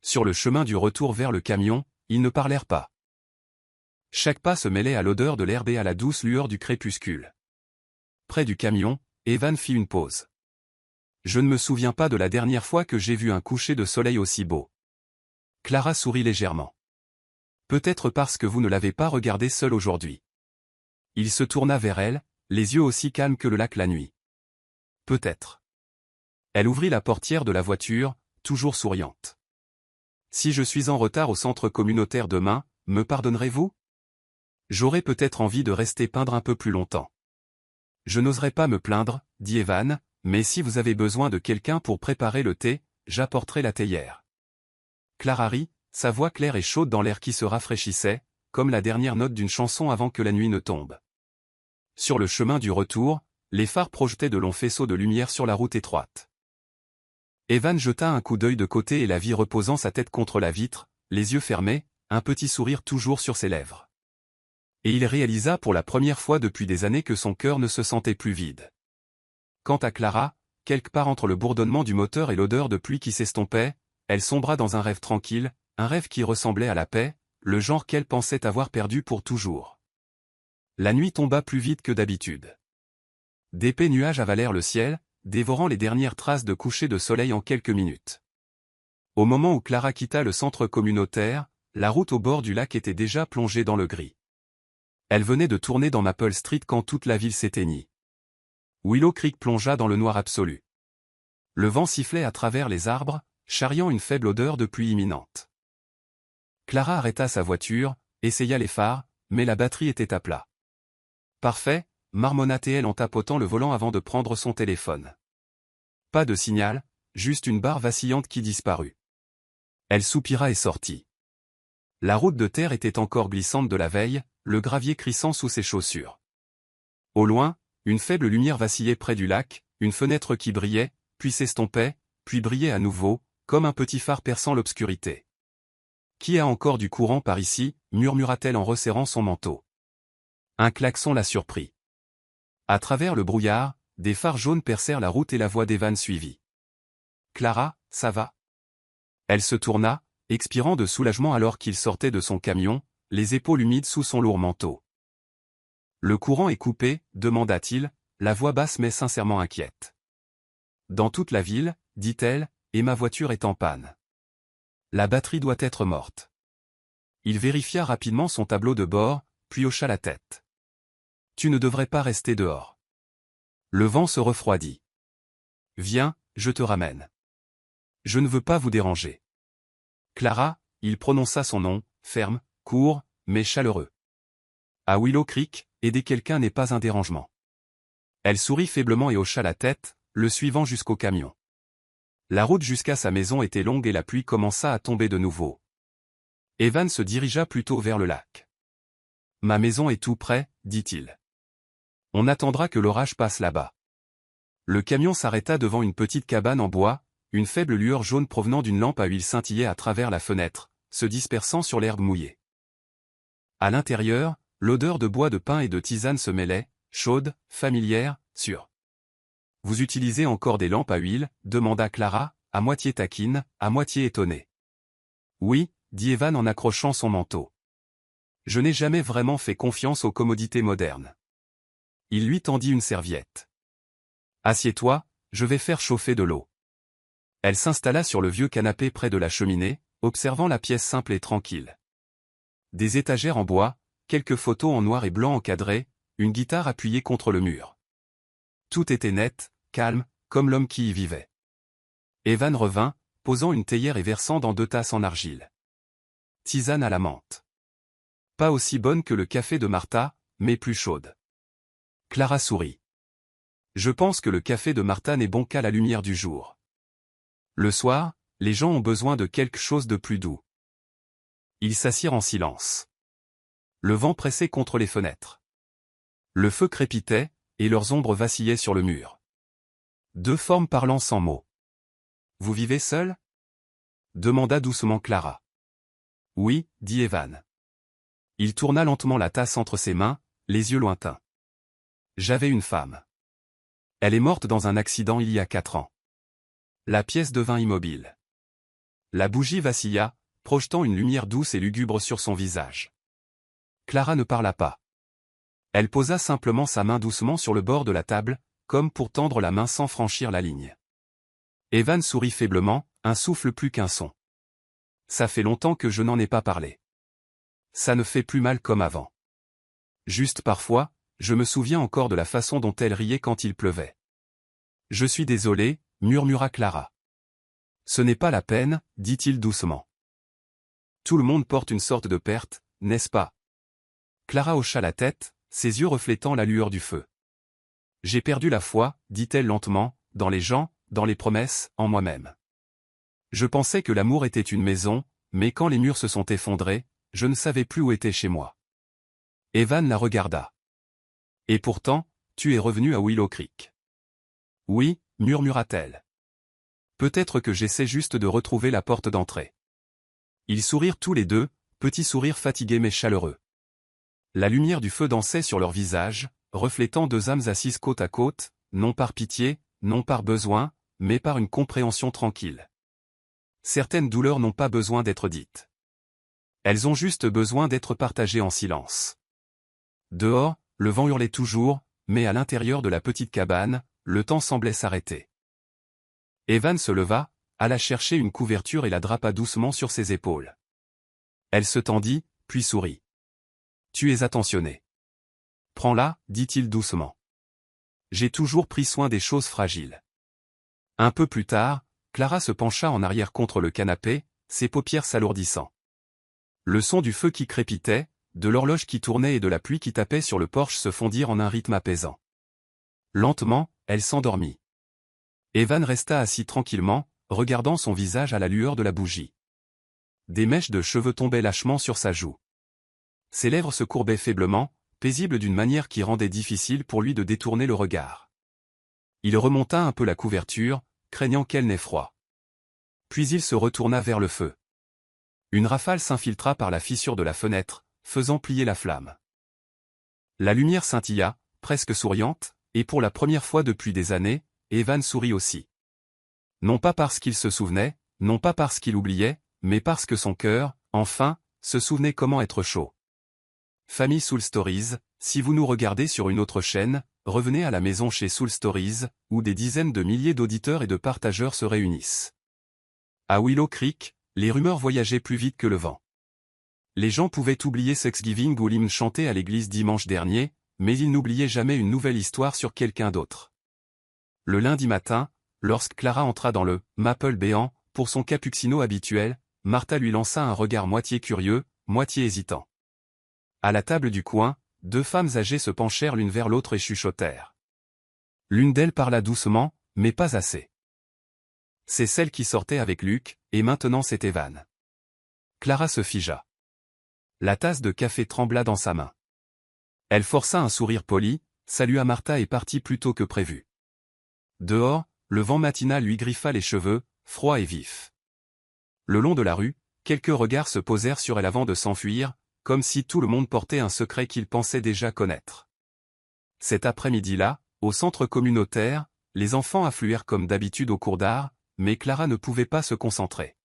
Sur le chemin du retour vers le camion, ils ne parlèrent pas. Chaque pas se mêlait à l'odeur de l'herbe et à la douce lueur du crépuscule. Près du camion, Evan fit une pause. Je ne me souviens pas de la dernière fois que j'ai vu un coucher de soleil aussi beau. Clara sourit légèrement. Peut-être parce que vous ne l'avez pas regardé seul aujourd'hui. Il se tourna vers elle, les yeux aussi calmes que le lac la nuit. Peut-être. Elle ouvrit la portière de la voiture, toujours souriante. Si je suis en retard au centre communautaire demain, me pardonnerez-vous? J'aurais peut-être envie de rester peindre un peu plus longtemps. Je n'oserais pas me plaindre, dit Evan, mais si vous avez besoin de quelqu'un pour préparer le thé, j'apporterai la théière. Clara rit, sa voix claire et chaude dans l'air qui se rafraîchissait, comme la dernière note d'une chanson avant que la nuit ne tombe. Sur le chemin du retour, les phares projetaient de longs faisceaux de lumière sur la route étroite. Evan jeta un coup d'œil de côté et la vit reposant sa tête contre la vitre, les yeux fermés, un petit sourire toujours sur ses lèvres. Et il réalisa pour la première fois depuis des années que son cœur ne se sentait plus vide. Quant à Clara, quelque part entre le bourdonnement du moteur et l'odeur de pluie qui s'estompait, elle sombra dans un rêve tranquille, un rêve qui ressemblait à la paix, le genre qu'elle pensait avoir perdu pour toujours. La nuit tomba plus vite que d'habitude. D'épais nuages avalèrent le ciel, dévorant les dernières traces de coucher de soleil en quelques minutes. Au moment où Clara quitta le centre communautaire, la route au bord du lac était déjà plongée dans le gris. Elle venait de tourner dans Maple Street quand toute la ville s'éteignit. Willow Creek plongea dans le noir absolu. Le vent sifflait à travers les arbres, charriant une faible odeur de pluie imminente. Clara arrêta sa voiture, essaya les phares, mais la batterie était à plat. Parfait, marmonna-t-elle en tapotant le volant avant de prendre son téléphone. Pas de signal, juste une barre vacillante qui disparut. Elle soupira et sortit. La route de terre était encore glissante de la veille, le gravier crissant sous ses chaussures. Au loin, une faible lumière vacillait près du lac, une fenêtre qui brillait, puis s'estompait, puis brillait à nouveau, comme un petit phare perçant l'obscurité. « Qui a encore du courant par ici » murmura-t-elle en resserrant son manteau. Un klaxon la surprit. À travers le brouillard, des phares jaunes percèrent la route et la voix d'Evan suivit. « Clara, ça va ?» Elle se tourna, expirant de soulagement alors qu'il sortait de son camion, les épaules humides sous son lourd manteau. « Le courant est coupé » demanda-t-il, la voix basse mais sincèrement inquiète. « Dans toute la ville, dit-elle, et ma voiture est en panne. La batterie doit être morte. » Il vérifia rapidement son tableau de bord, puis hocha la tête. « Tu ne devrais pas rester dehors. » Le vent se refroidit. « Viens, je te ramène. Je ne veux pas vous déranger. » Clara, il prononça son nom, ferme, court, mais chaleureux. À Willow Creek, aider quelqu'un n'est pas un dérangement. Elle sourit faiblement et hocha la tête, le suivant jusqu'au camion. La route jusqu'à sa maison était longue et la pluie commença à tomber de nouveau. Evan se dirigea plutôt vers le lac. « Ma maison est tout près, dit-il. On attendra que l'orage passe là-bas. » Le camion s'arrêta devant une petite cabane en bois, une faible lueur jaune provenant d'une lampe à huile scintillait à travers la fenêtre, se dispersant sur l'herbe mouillée. À l'intérieur, l'odeur de bois de pin et de tisane se mêlait, chaude, familière, sûre. « Vous utilisez encore des lampes à huile ?» demanda Clara, à moitié taquine, à moitié étonnée. « Oui, » dit Evan en accrochant son manteau. « Je n'ai jamais vraiment fait confiance aux commodités modernes. » Il lui tendit une serviette. « Assieds-toi, je vais faire chauffer de l'eau. » Elle s'installa sur le vieux canapé près de la cheminée, observant la pièce simple et tranquille. Des étagères en bois, quelques photos en noir et blanc encadrées, une guitare appuyée contre le mur. Tout était net, calme, comme l'homme qui y vivait. Evan revint, posant une théière et versant dans 2 tasses en argile. Tisane à la menthe. Pas aussi bonne que le café de Martha, mais plus chaude. Clara sourit. Je pense que le café de Martha n'est bon qu'à la lumière du jour. Le soir, les gens ont besoin de quelque chose de plus doux. Ils s'assirent en silence. Le vent pressait contre les fenêtres. Le feu crépitait, et leurs ombres vacillaient sur le mur. 2 formes parlant sans mots. « Vous vivez seul ?» demanda doucement Clara. « Oui, » dit Evan. Il tourna lentement la tasse entre ses mains, les yeux lointains. « J'avais une femme. Elle est morte dans un accident il y a 4 ans. » La pièce devint immobile. La bougie vacilla, projetant une lumière douce et lugubre sur son visage. Clara ne parla pas. Elle posa simplement sa main doucement sur le bord de la table, comme pour tendre la main sans franchir la ligne. Evan sourit faiblement, un souffle plus qu'un son. « Ça fait longtemps que je n'en ai pas parlé. Ça ne fait plus mal comme avant. Juste parfois, je me souviens encore de la façon dont elle riait quand il pleuvait. »« Je suis désolé, » murmura Clara. « Ce n'est pas la peine, » dit-il doucement. « Tout le monde porte une sorte de perte, n'est-ce pas ?» Clara hocha la tête, ses yeux reflétant la lueur du feu. « J'ai perdu la foi, » dit-elle lentement, « dans les gens, dans les promesses, en moi-même. Je pensais que l'amour était une maison, mais quand les murs se sont effondrés, je ne savais plus où était chez moi. » Evan la regarda. « Et pourtant, tu es revenu à Willow Creek. »« Oui, » murmura-t-elle. « Peut-être que j'essaie juste de retrouver la porte d'entrée. » Ils sourirent tous les deux, petit sourire fatigué mais chaleureux. La lumière du feu dansait sur leurs visages, reflétant 2 âmes assises côte à côte, non par pitié, non par besoin, mais par une compréhension tranquille. Certaines douleurs n'ont pas besoin d'être dites. Elles ont juste besoin d'être partagées en silence. Dehors, le vent hurlait toujours, mais à l'intérieur de la petite cabane, le temps semblait s'arrêter. Evan se leva, alla chercher une couverture et la drapa doucement sur ses épaules. Elle se tendit, puis sourit. « Tu es attentionné. »« Prends-la, » dit-il doucement. « J'ai toujours pris soin des choses fragiles. » Un peu plus tard, Clara se pencha en arrière contre le canapé, ses paupières s'alourdissant. Le son du feu qui crépitait, de l'horloge qui tournait et de la pluie qui tapait sur le porche se fondirent en un rythme apaisant. Lentement, elle s'endormit. Evan resta assis tranquillement, regardant son visage à la lueur de la bougie. Des mèches de cheveux tombaient lâchement sur sa joue. Ses lèvres se courbaient faiblement, paisibles d'une manière qui rendait difficile pour lui de détourner le regard. Il remonta un peu la couverture, craignant qu'elle n'ait froid. Puis il se retourna vers le feu. Une rafale s'infiltra par la fissure de la fenêtre, faisant plier la flamme. La lumière scintilla, presque souriante, et pour la première fois depuis des années, Evan sourit aussi. Non pas parce qu'il se souvenait, non pas parce qu'il oubliait, mais parce que son cœur, enfin, se souvenait comment être chaud. Famille Soul Stories, si vous nous regardez sur une autre chaîne, revenez à la maison chez Soul Stories, où des dizaines de milliers d'auditeurs et de partageurs se réunissent. À Willow Creek, les rumeurs voyageaient plus vite que le vent. Les gens pouvaient oublier Thanksgiving ou l'hymne chanté à l'église dimanche dernier, mais ils n'oubliaient jamais une nouvelle histoire sur quelqu'un d'autre. Le lundi matin, lorsque Clara entra dans le « Maple béant » pour son cappuccino habituel, Martha lui lança un regard moitié curieux, moitié hésitant. À la table du coin, deux femmes âgées se penchèrent l'une vers l'autre et chuchotèrent. L'une d'elles parla doucement, mais pas assez. C'est celle qui sortait avec Luc, et maintenant c'est Evan. Clara se figea. La tasse de café trembla dans sa main. Elle força un sourire poli, salua Martha et partit plus tôt que prévu. Dehors, le vent matinal lui griffa les cheveux, froid et vif. Le long de la rue, quelques regards se posèrent sur elle avant de s'enfuir, comme si tout le monde portait un secret qu'il pensait déjà connaître. Cet après-midi-là, au centre communautaire, les enfants affluèrent comme d'habitude au cours d'art, mais Clara ne pouvait pas se concentrer.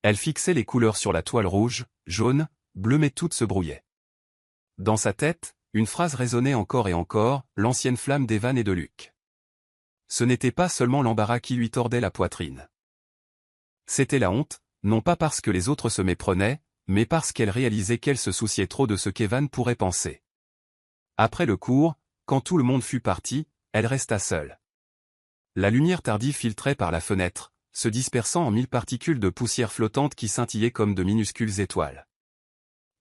Elle fixait les couleurs sur la toile rouge, jaune, bleue mais toutes se brouillaient. Dans sa tête, une phrase résonnait encore et encore, l'ancienne flamme d'Evan et de Luc. Ce n'était pas seulement l'embarras qui lui tordait la poitrine. C'était la honte, non pas parce que les autres se méprenaient, mais parce qu'elle réalisait qu'elle se souciait trop de ce qu'Evan pourrait penser. Après le cours, quand tout le monde fut parti, elle resta seule. La lumière tardive filtrait par la fenêtre, se dispersant en 1000 particules de poussière flottante qui scintillaient comme de minuscules étoiles.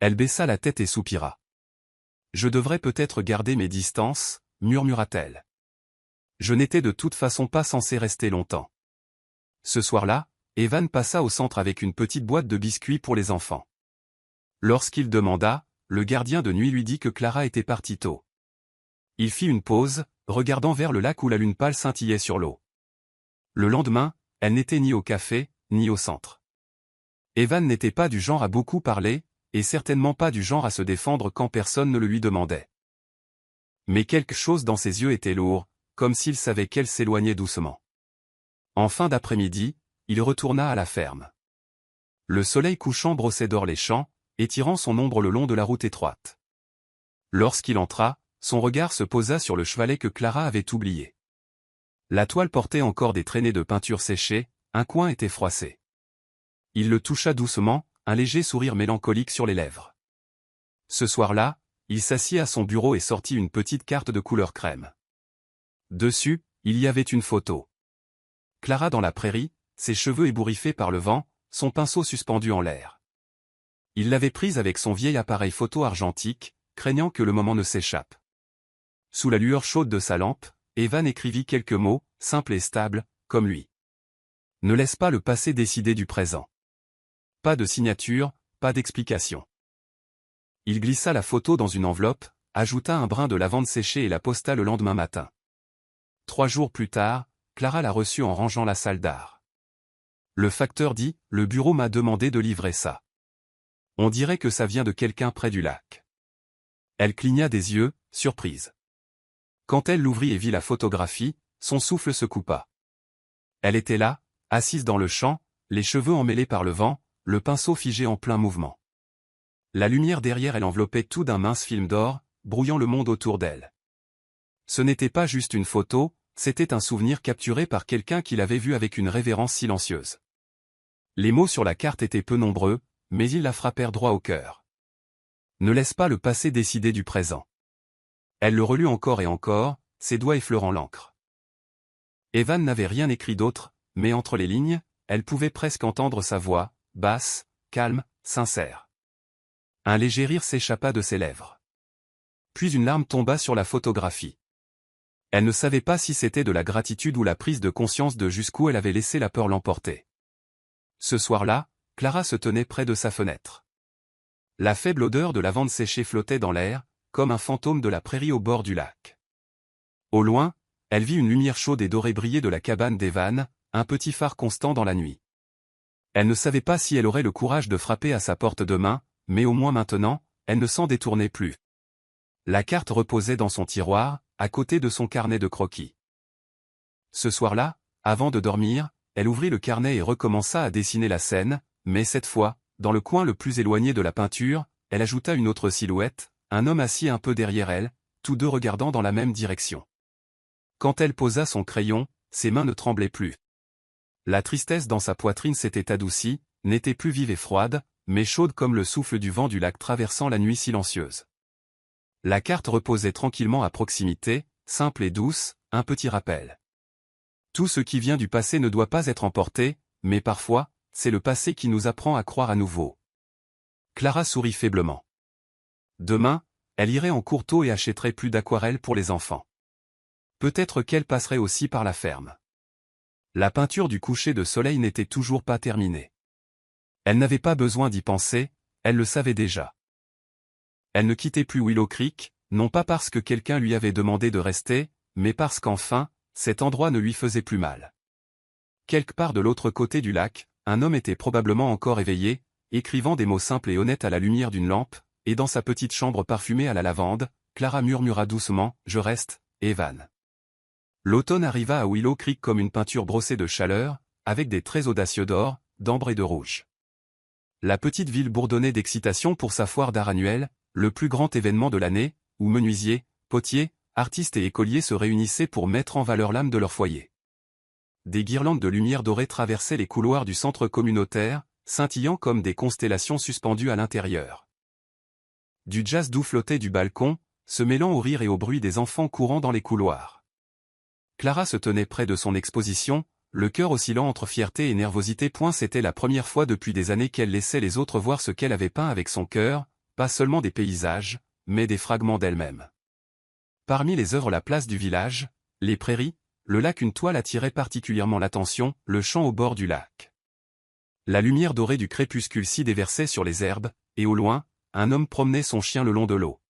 Elle baissa la tête et soupira. « Je devrais peut-être garder mes distances », murmura-t-elle. Je n'étais de toute façon pas censé rester longtemps. Ce soir-là, Evan passa au centre avec une petite boîte de biscuits pour les enfants. Lorsqu'il demanda, le gardien de nuit lui dit que Clara était partie tôt. Il fit une pause, regardant vers le lac où la lune pâle scintillait sur l'eau. Le lendemain, elle n'était ni au café, ni au centre. Evan n'était pas du genre à beaucoup parler, et certainement pas du genre à se défendre quand personne ne le lui demandait. Mais quelque chose dans ses yeux était lourd, comme s'il savait qu'elle s'éloignait doucement. En fin d'après-midi, il retourna à la ferme. Le soleil couchant brossait d'or les champs, étirant son ombre le long de la route étroite. Lorsqu'il entra, son regard se posa sur le chevalet que Clara avait oublié. La toile portait encore des traînées de peinture séchée, un coin était froissé. Il le toucha doucement, un léger sourire mélancolique sur les lèvres. Ce soir-là, il s'assit à son bureau et sortit une petite carte de couleur crème. Dessus, il y avait une photo. Clara dans la prairie, ses cheveux ébouriffés par le vent, son pinceau suspendu en l'air. Il l'avait prise avec son vieil appareil photo argentique, craignant que le moment ne s'échappe. Sous la lueur chaude de sa lampe, Evan écrivit quelques mots, simples et stables, comme lui. Ne laisse pas le passé décider du présent. Pas de signature, pas d'explication. Il glissa la photo dans une enveloppe, ajouta un brin de lavande séchée et la posta le lendemain matin. 3 jours plus tard, Clara la reçut en rangeant la salle d'art. Le facteur dit, le bureau m'a demandé de livrer ça. On dirait que ça vient de quelqu'un près du lac. Elle cligna des yeux, surprise. Quand elle l'ouvrit et vit la photographie, son souffle se coupa. Elle était là, assise dans le champ, les cheveux emmêlés par le vent, le pinceau figé en plein mouvement. La lumière derrière elle enveloppait tout d'un mince film d'or, brouillant le monde autour d'elle. Ce n'était pas juste une photo, c'était un souvenir capturé par quelqu'un qui l'avait vu avec une révérence silencieuse. Les mots sur la carte étaient peu nombreux, mais ils la frappèrent droit au cœur. Ne laisse pas le passé décider du présent. Elle le relut encore et encore, ses doigts effleurant l'encre. Evan n'avait rien écrit d'autre, mais entre les lignes, elle pouvait presque entendre sa voix, basse, calme, sincère. Un léger rire s'échappa de ses lèvres. Puis une larme tomba sur la photographie. Elle ne savait pas si c'était de la gratitude ou la prise de conscience de jusqu'où elle avait laissé la peur l'emporter. Ce soir-là, Clara se tenait près de sa fenêtre. La faible odeur de lavande séchée flottait dans l'air, comme un fantôme de la prairie au bord du lac. Au loin, elle vit une lumière chaude et dorée briller de la cabane d'Evan, un petit phare constant dans la nuit. Elle ne savait pas si elle aurait le courage de frapper à sa porte demain, mais au moins maintenant, elle ne s'en détournait plus. La carte reposait dans son tiroir, à côté de son carnet de croquis. Ce soir-là, avant de dormir, elle ouvrit le carnet et recommença à dessiner la scène, mais cette fois, dans le coin le plus éloigné de la peinture, elle ajouta une autre silhouette, un homme assis un peu derrière elle, tous deux regardant dans la même direction. Quand elle posa son crayon, ses mains ne tremblaient plus. La tristesse dans sa poitrine s'était adoucie, n'était plus vive et froide, mais chaude comme le souffle du vent du lac traversant la nuit silencieuse. La carte reposait tranquillement à proximité, simple et douce, un petit rappel. Tout ce qui vient du passé ne doit pas être emporté, mais parfois, c'est le passé qui nous apprend à croire à nouveau. Clara sourit faiblement. Demain, elle irait en courteau et achèterait plus d'aquarelles pour les enfants. Peut-être qu'elle passerait aussi par la ferme. La peinture du coucher de soleil n'était toujours pas terminée. Elle n'avait pas besoin d'y penser, elle le savait déjà. Elle ne quittait plus Willow Creek, non pas parce que quelqu'un lui avait demandé de rester, mais parce qu'enfin, cet endroit ne lui faisait plus mal. Quelque part de l'autre côté du lac, un homme était probablement encore éveillé, écrivant des mots simples et honnêtes à la lumière d'une lampe, et dans sa petite chambre parfumée à la lavande, Clara murmura doucement « Je reste, Evan ». L'automne arriva à Willow Creek comme une peinture brossée de chaleur, avec des traits audacieux d'or, d'ambre et de rouge. La petite ville bourdonnait d'excitation pour sa foire d'art annuelle, le plus grand événement de l'année, où menuisiers, potiers, artistes et écoliers se réunissaient pour mettre en valeur l'âme de leur foyer. Des guirlandes de lumière dorée traversaient les couloirs du centre communautaire, scintillant comme des constellations suspendues à l'intérieur. Du jazz doux flottait du balcon, se mêlant au rire et au bruit des enfants courant dans les couloirs. Clara se tenait près de son exposition, le cœur oscillant entre fierté et nervosité. C'était la première fois depuis des années qu'elle laissait les autres voir ce qu'elle avait peint avec son cœur, pas seulement des paysages, mais des fragments d'elle-même. Parmi les œuvres, la place du village, les prairies, le lac, une toile attirait particulièrement l'attention, le champ au bord du lac. La lumière dorée du crépuscule s'y déversait sur les herbes, et au loin, un homme promenait son chien le long de l'eau.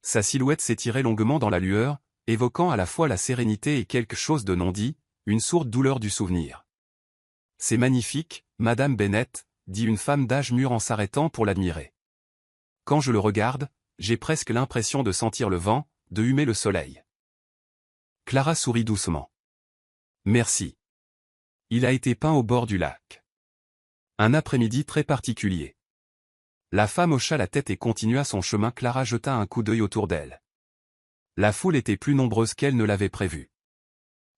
Sa silhouette s'étirait longuement dans la lueur, évoquant à la fois la sérénité et quelque chose de non dit, une sourde douleur du souvenir. « C'est magnifique, Madame Bennett, » dit une femme d'âge mûr en s'arrêtant pour l'admirer. « Quand je le regarde, j'ai presque l'impression de sentir le vent, de humer le soleil. » Clara sourit doucement. « Merci. Il a été peint au bord du lac. Un après-midi très particulier. » La femme hocha la tête et continua son chemin. Clara jeta un coup d'œil autour d'elle. La foule était plus nombreuse qu'elle ne l'avait prévu.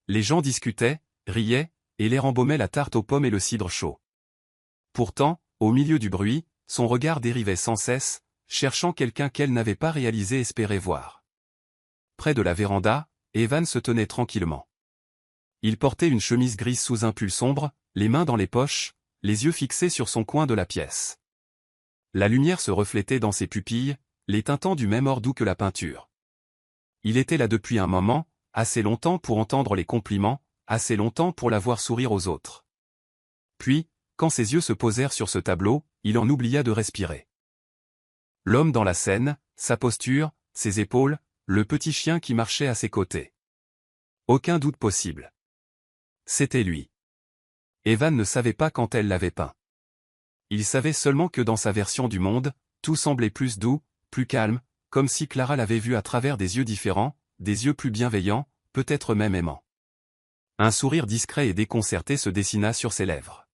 Les gens discutaient, riaient, et l'air embaumait la tarte aux pommes et le cidre chaud. Pourtant, au milieu du bruit, son regard dérivait sans cesse, cherchant quelqu'un qu'elle n'avait pas réalisé espérer voir. Près de la véranda, Evan se tenait tranquillement. Il portait une chemise grise sous un pull sombre, les mains dans les poches, les yeux fixés sur son coin de la pièce. La lumière se reflétait dans ses pupilles, les teintant du même or doux que la peinture. Il était là depuis un moment, assez longtemps pour entendre les compliments, assez longtemps pour la voir sourire aux autres. Puis, quand ses yeux se posèrent sur ce tableau, il en oublia de respirer. L'homme dans la scène, sa posture, ses épaules, le petit chien qui marchait à ses côtés. Aucun doute possible. C'était lui. Evan ne savait pas quand elle l'avait peint. Il savait seulement que dans sa version du monde, tout semblait plus doux, plus calme, comme si Clara l'avait vu à travers des yeux différents, des yeux plus bienveillants, peut-être même aimants. Un sourire discret et déconcerté se dessina sur ses lèvres.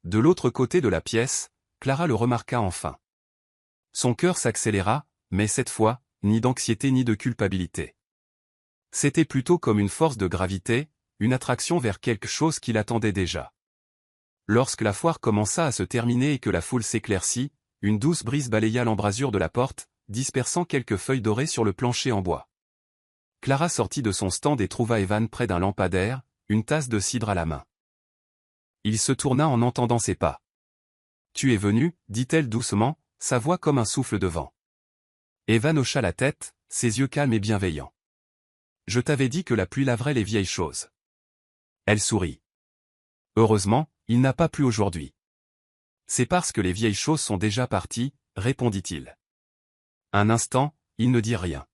De l'autre côté de la pièce, Clara le remarqua enfin. Son cœur s'accéléra, mais cette fois, ni d'anxiété ni de culpabilité. C'était plutôt comme une force de gravité, une attraction vers quelque chose qui l'attendait déjà. Lorsque la foire commença à se terminer et que la foule s'éclaircit, une douce brise balaya l'embrasure de la porte, dispersant quelques feuilles dorées sur le plancher en bois. Clara sortit de son stand et trouva Evan près d'un lampadaire, une tasse de cidre à la main. Il se tourna en entendant ses pas. « Tu es venu » dit-elle doucement, sa voix comme un souffle de vent. Evan hocha la tête, ses yeux calmes et bienveillants. « Je t'avais dit que la pluie laverait les vieilles choses. » Elle sourit. « Heureusement, il n'a pas plu aujourd'hui. »« C'est parce que les vieilles choses sont déjà parties, » répondit-il. Un instant, il ne dit rien.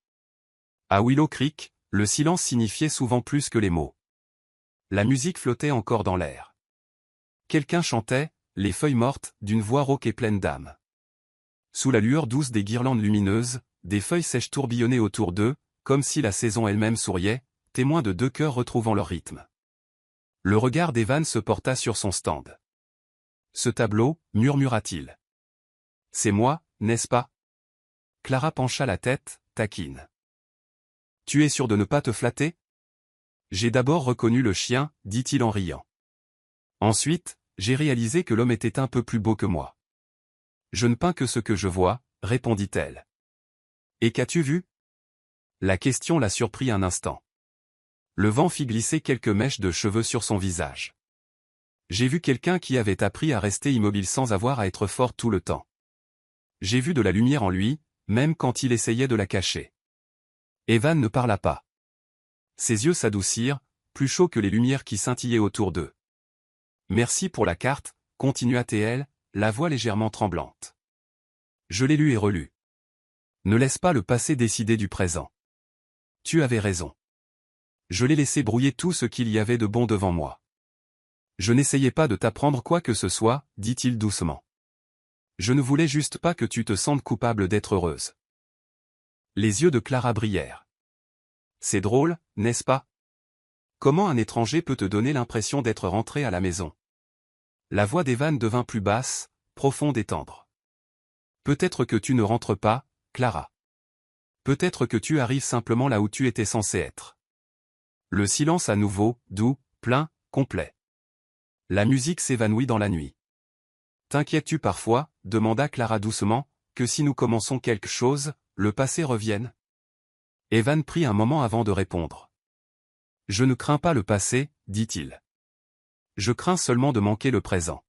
À Willow Creek, le silence signifiait souvent plus que les mots. La musique flottait encore dans l'air. Quelqu'un chantait, les feuilles mortes, d'une voix rauque et pleine d'âme. Sous la lueur douce des guirlandes lumineuses, des feuilles sèches tourbillonnaient autour d'eux, comme si la saison elle-même souriait, témoin de deux cœurs retrouvant leur rythme. Le regard d'Evan se porta sur son stand. « Ce tableau, murmura-t-il. C'est moi, n'est-ce pas ?» Clara pencha la tête, taquine. « Tu es sûr de ne pas te flatter ?» J'ai d'abord reconnu le chien, dit-il en riant. Ensuite, j'ai réalisé que l'homme était un peu plus beau que moi. Je ne peins que ce que je vois, répondit-elle. Et qu'as-tu vu? La question la surprit un instant. Le vent fit glisser quelques mèches de cheveux sur son visage. J'ai vu quelqu'un qui avait appris à rester immobile sans avoir à être fort tout le temps. J'ai vu de la lumière en lui, même quand il essayait de la cacher. Evan ne parla pas. Ses yeux s'adoucirent, plus chauds que les lumières qui scintillaient autour d'eux. Merci pour la carte, continua-t-elle, la voix légèrement tremblante. Je l'ai lu et relu. Ne laisse pas le passé décider du présent. Tu avais raison. Je l'ai laissé brouiller tout ce qu'il y avait de bon devant moi. Je n'essayais pas de t'apprendre quoi que ce soit, dit-il doucement. Je ne voulais juste pas que tu te sentes coupable d'être heureuse. Les yeux de Clara brillèrent. C'est drôle, n'est-ce pas? Comment un étranger peut te donner l'impression d'être rentré à la maison? La voix d'Evan devint plus basse, profonde et tendre. Peut-être que tu ne rentres pas, Clara. Peut-être que tu arrives simplement là où tu étais censé être. Le silence à nouveau, doux, plein, complet. La musique s'évanouit dans la nuit. T'inquiètes-tu parfois, demanda Clara doucement, que si nous commençons quelque chose, le passé revienne? Evan prit un moment avant de répondre. Je ne crains pas le passé, dit-il. Je crains seulement de manquer le présent.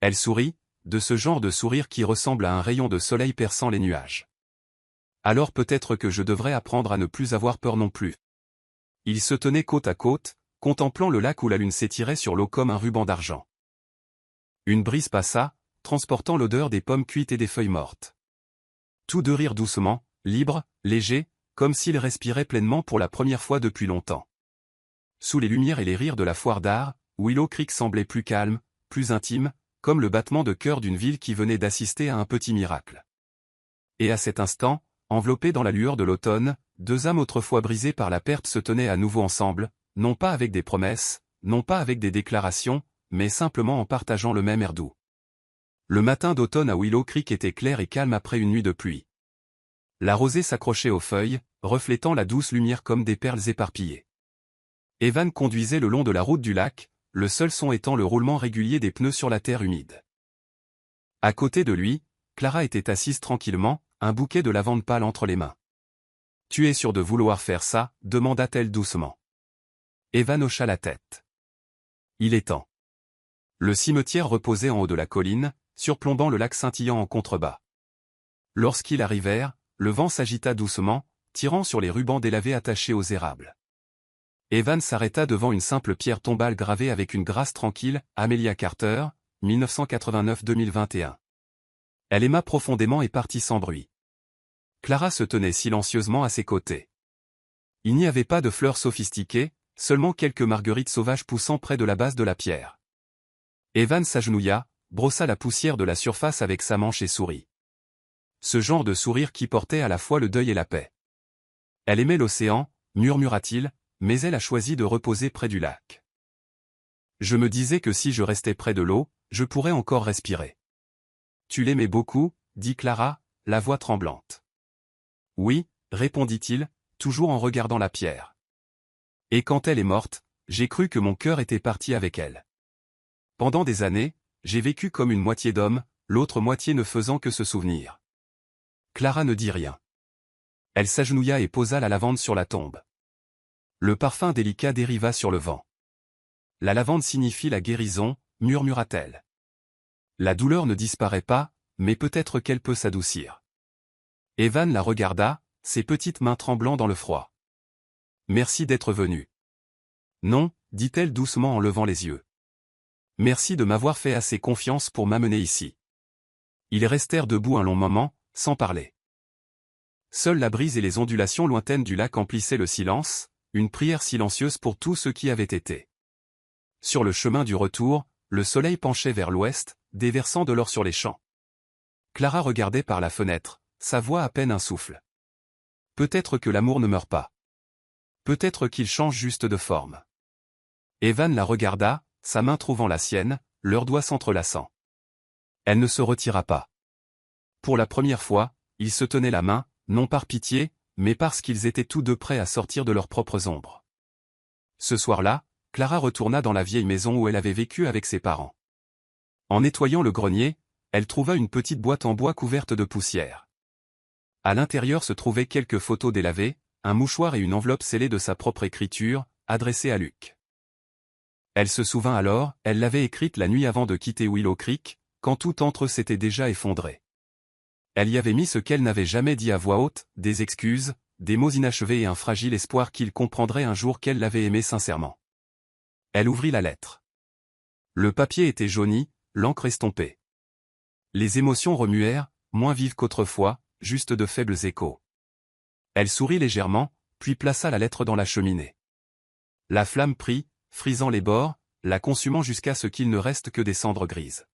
Elle sourit, de ce genre de sourire qui ressemble à un rayon de soleil perçant les nuages. Alors peut-être que je devrais apprendre à ne plus avoir peur non plus. Ils se tenaient côte à côte, contemplant le lac où la lune s'étirait sur l'eau comme un ruban d'argent. Une brise passa, transportant l'odeur des pommes cuites et des feuilles mortes. Tous deux rirent doucement, libres, légers, comme s'ils respiraient pleinement pour la première fois depuis longtemps. Sous les lumières et les rires de la foire d'art, Willow Creek semblait plus calme, plus intime, comme le battement de cœur d'une ville qui venait d'assister à un petit miracle. Et à cet instant, enveloppés dans la lueur de l'automne, deux âmes autrefois brisées par la perte se tenaient à nouveau ensemble, non pas avec des promesses, non pas avec des déclarations, mais simplement en partageant le même air doux. Le matin d'automne à Willow Creek était clair et calme après une nuit de pluie. La rosée s'accrochait aux feuilles, reflétant la douce lumière comme des perles éparpillées. Evan conduisait le long de la route du lac, le seul son étant le roulement régulier des pneus sur la terre humide. À côté de lui, Clara était assise tranquillement, un bouquet de lavande pâle entre les mains. « Tu es sûr de vouloir faire ça ?» demanda-t-elle doucement. Evan hocha la tête. Il est temps. Le cimetière reposait en haut de la colline, surplombant le lac scintillant en contrebas. Lorsqu'ils arrivèrent, le vent s'agita doucement, tirant sur les rubans délavés attachés aux érables. Evan s'arrêta devant une simple pierre tombale gravée avec une grâce tranquille, Amelia Carter, 1989-2021. Elle aima profondément et partit sans bruit. Clara se tenait silencieusement à ses côtés. Il n'y avait pas de fleurs sophistiquées, seulement quelques marguerites sauvages poussant près de la base de la pierre. Evan s'agenouilla, brossa la poussière de la surface avec sa manche et sourit. Ce genre de sourire qui portait à la fois le deuil et la paix. Elle aimait l'océan, murmura-t-il, mais elle a choisi de reposer près du lac. Je me disais que si je restais près de l'eau, je pourrais encore respirer. Tu l'aimais beaucoup, dit Clara, la voix tremblante. Oui, répondit-il, toujours en regardant la pierre. Et quand elle est morte, j'ai cru que mon cœur était parti avec elle. Pendant des années, j'ai vécu comme une moitié d'homme, l'autre moitié ne faisant que se souvenir. Clara ne dit rien. Elle s'agenouilla et posa la lavande sur la tombe. Le parfum délicat dériva sur le vent. La lavande signifie la guérison, murmura-t-elle. La douleur ne disparaît pas, mais peut-être qu'elle peut s'adoucir. Evan la regarda, ses petites mains tremblant dans le froid. Merci d'être venu. Non, dit-elle doucement en levant les yeux. Merci de m'avoir fait assez confiance pour m'amener ici. Ils restèrent debout un long moment, sans parler. Seule la brise et les ondulations lointaines du lac emplissaient le silence, une prière silencieuse pour tout ce qui avait été. Sur le chemin du retour, le soleil penchait vers l'ouest, déversant de l'or sur les champs. Clara regardait par la fenêtre, sa voix à peine un souffle. Peut-être que l'amour ne meurt pas. Peut-être qu'il change juste de forme. Evan la regarda, sa main trouvant la sienne, leurs doigts s'entrelaçant. Elle ne se retira pas. Pour la première fois, ils se tenaient la main, non par pitié, mais parce qu'ils étaient tous deux prêts à sortir de leurs propres ombres. Ce soir-là, Clara retourna dans la vieille maison où elle avait vécu avec ses parents. En nettoyant le grenier, elle trouva une petite boîte en bois couverte de poussière. À l'intérieur se trouvaient quelques photos délavées, un mouchoir et une enveloppe scellée de sa propre écriture, adressée à Luc. Elle se souvint alors, elle l'avait écrite la nuit avant de quitter Willow Creek, quand tout entre eux s'était déjà effondré. Elle y avait mis ce qu'elle n'avait jamais dit à voix haute, des excuses, des mots inachevés et un fragile espoir qu'il comprendrait un jour qu'elle l'avait aimé sincèrement. Elle ouvrit la lettre. Le papier était jauni, l'encre estompée. Les émotions remuèrent, moins vives qu'autrefois, juste de faibles échos. Elle sourit légèrement, puis plaça la lettre dans la cheminée. La flamme prit, frisant les bords, la consumant jusqu'à ce qu'il ne reste que des cendres grises.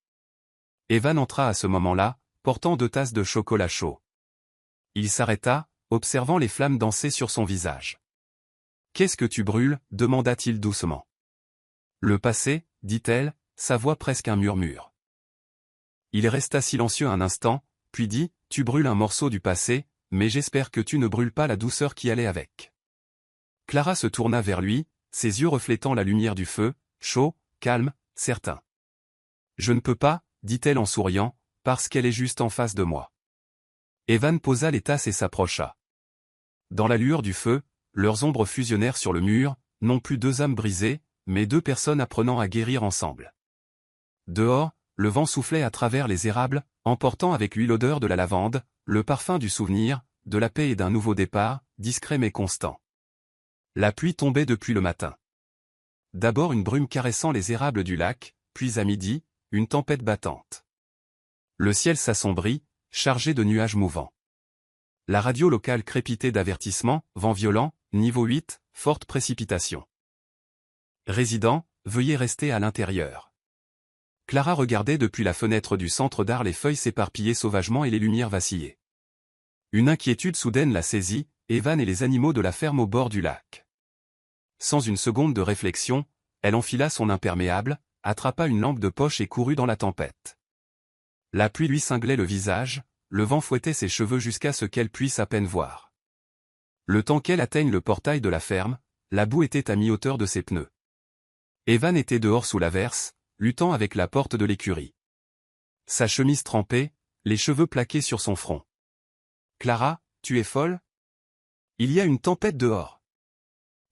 Evan entra à ce moment-là, portant 2 tasses de chocolat chaud. Il s'arrêta, observant les flammes danser sur son visage. « Qu'est-ce que tu brûles » demanda-t-il doucement. « Le passé » dit-elle, sa voix presque un murmure. Il resta silencieux un instant, puis dit « Tu brûles un morceau du passé, mais j'espère que tu ne brûles pas la douceur qui allait avec. » Clara se tourna vers lui, ses yeux reflétant la lumière du feu, chaud, calme, certain. « Je ne peux pas, dit-elle en souriant, parce qu'elle est juste en face de moi. » Evan posa les tasses et s'approcha. Dans la lueur du feu, leurs ombres fusionnèrent sur le mur, non plus 2 âmes brisées, mais 2 personnes apprenant à guérir ensemble. Dehors, le vent soufflait à travers les érables, emportant avec lui l'odeur de la lavande, le parfum du souvenir, de la paix et d'un nouveau départ, discret mais constant. La pluie tombait depuis le matin. D'abord une brume caressant les érables du lac, puis à midi, une tempête battante. Le ciel s'assombrit, chargé de nuages mouvants. La radio locale crépitait d'avertissements, vent violent, niveau 8, forte précipitation. Résidents, veuillez rester à l'intérieur. Clara regardait depuis la fenêtre du centre d'art les feuilles s'éparpiller sauvagement et les lumières vaciller. Une inquiétude soudaine la saisit, Evan et les animaux de la ferme au bord du lac. Sans une seconde de réflexion, elle enfila son imperméable, attrapa une lampe de poche et courut dans la tempête. La pluie lui cinglait le visage, le vent fouettait ses cheveux jusqu'à ce qu'elle puisse à peine voir. Le temps qu'elle atteigne le portail de la ferme, la boue était à mi-hauteur de ses pneus. Evan était dehors sous l'averse, luttant avec la porte de l'écurie. Sa chemise trempée, les cheveux plaqués sur son front. « Clara, tu es folle ? Il y a une tempête dehors !»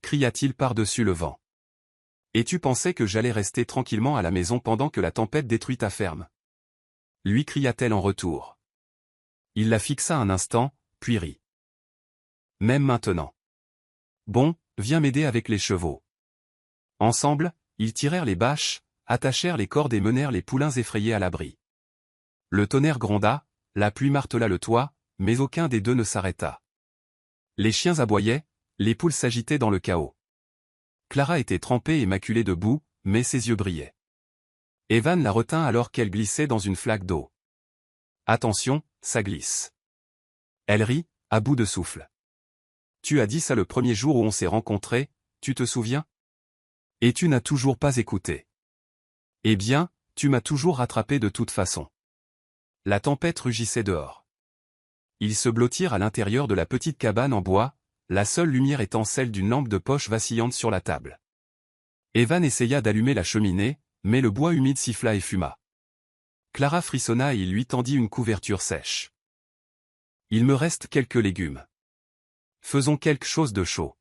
cria-t-il par-dessus le vent. « Et tu pensais que j'allais rester tranquillement à la maison pendant que la tempête détruit ta ferme ?» lui cria-t-elle en retour. Il la fixa un instant, puis rit. « Même maintenant. Bon, viens m'aider avec les chevaux. » Ensemble, ils tirèrent les bâches, attachèrent les cordes et menèrent les poulains effrayés à l'abri. Le tonnerre gronda, la pluie martela le toit, mais aucun des 2 ne s'arrêta. Les chiens aboyaient, les poules s'agitaient dans le chaos. Clara était trempée et maculée de boue, mais ses yeux brillaient. Evan la retint alors qu'elle glissait dans une flaque d'eau. « Attention, ça glisse. » Elle rit, à bout de souffle. « Tu as dit ça le premier jour où on s'est rencontrés, tu te souviens ? Et tu n'as toujours pas écouté. Eh bien, tu m'as toujours rattrapé de toute façon. » La tempête rugissait dehors. Ils se blottirent à l'intérieur de la petite cabane en bois, la seule lumière étant celle d'une lampe de poche vacillante sur la table. Evan essaya d'allumer la cheminée, mais le bois humide siffla et fuma. Clara frissonna et il lui tendit une couverture sèche. « Il me reste quelques légumes. Faisons quelque chose de chaud. »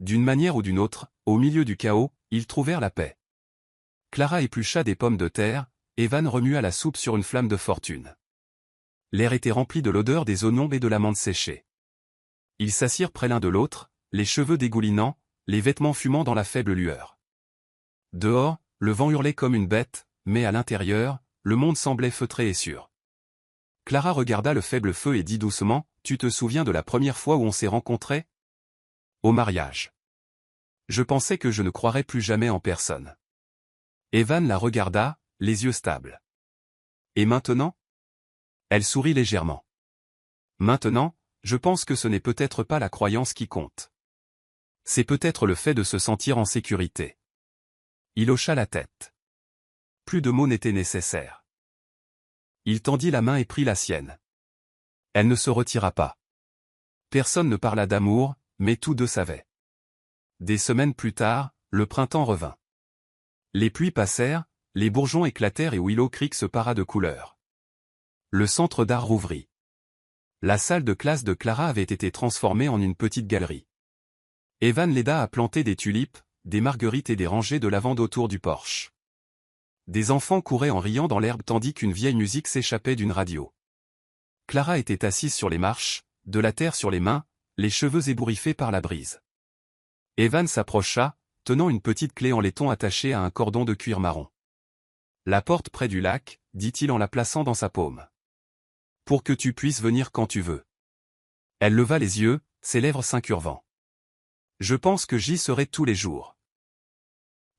D'une manière ou d'une autre, au milieu du chaos, ils trouvèrent la paix. Clara éplucha des pommes de terre, Evan remua la soupe sur une flamme de fortune. L'air était rempli de l'odeur des oignons et de l'amande séchée. Ils s'assirent près l'un de l'autre, les cheveux dégoulinants, les vêtements fumant dans la faible lueur. Dehors, le vent hurlait comme une bête, mais à l'intérieur, le monde semblait feutré et sûr. Clara regarda le faible feu et dit doucement, « Tu te souviens de la première fois où on s'est rencontrés ? Au mariage. Je pensais que je ne croirais plus jamais en personne. » Evan la regarda, les yeux stables. « Et maintenant ?» Elle sourit légèrement. « Maintenant, je pense que ce n'est peut-être pas la croyance qui compte. C'est peut-être le fait de se sentir en sécurité. » Il hocha la tête. Plus de mots n'étaient nécessaires. Il tendit la main et prit la sienne. Elle ne se retira pas. Personne ne parla d'amour, mais tous 2 savaient. Des semaines plus tard, le printemps revint. Les pluies passèrent, les bourgeons éclatèrent et Willow Creek se para de couleurs. Le centre d'art rouvrit. La salle de classe de Clara avait été transformée en une petite galerie. Evan l'aida à planter des tulipes, des marguerites et des rangées de lavande autour du porche. Des enfants couraient en riant dans l'herbe tandis qu'une vieille musique s'échappait d'une radio. Clara était assise sur les marches, de la terre sur les mains, les cheveux ébouriffés par la brise. Evan s'approcha, tenant une petite clé en laiton attachée à un cordon de cuir marron. La porte près du lac, dit-il en la plaçant dans sa paume. Pour que tu puisses venir quand tu veux. Elle leva les yeux, ses lèvres s'incurvant. Je pense que j'y serai tous les jours.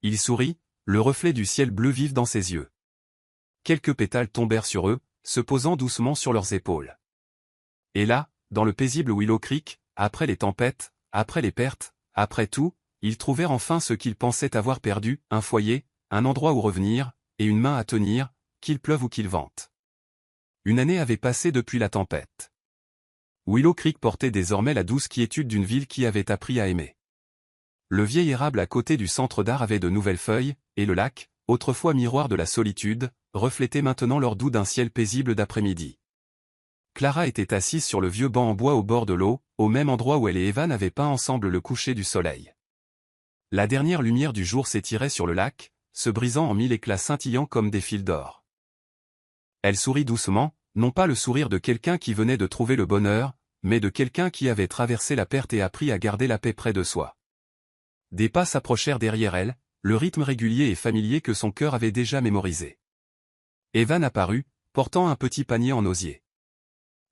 Il sourit, le reflet du ciel bleu vif dans ses yeux. Quelques pétales tombèrent sur eux, se posant doucement sur leurs épaules. Et là, dans le paisible Willow Creek, après les tempêtes, après les pertes, après tout, ils trouvèrent enfin ce qu'ils pensaient avoir perdu, un foyer, un endroit où revenir, et une main à tenir, qu'il pleuve ou qu'il vente. Une année avait passé depuis la tempête. Willow Creek portait désormais la douce quiétude d'une ville qui avait appris à aimer. Le vieil érable à côté du centre d'art avait de nouvelles feuilles, et le lac, autrefois miroir de la solitude, reflétait maintenant l'or doux d'un ciel paisible d'après-midi. Clara était assise sur le vieux banc en bois au bord de l'eau, au même endroit où elle et Evan avaient peint ensemble le coucher du soleil. La dernière lumière du jour s'étirait sur le lac, se brisant en mille éclats scintillants comme des fils d'or. Elle sourit doucement, non pas le sourire de quelqu'un qui venait de trouver le bonheur, mais de quelqu'un qui avait traversé la perte et appris à garder la paix près de soi. Des pas s'approchèrent derrière elle, le rythme régulier et familier que son cœur avait déjà mémorisé. Evan apparut, portant un petit panier en osier.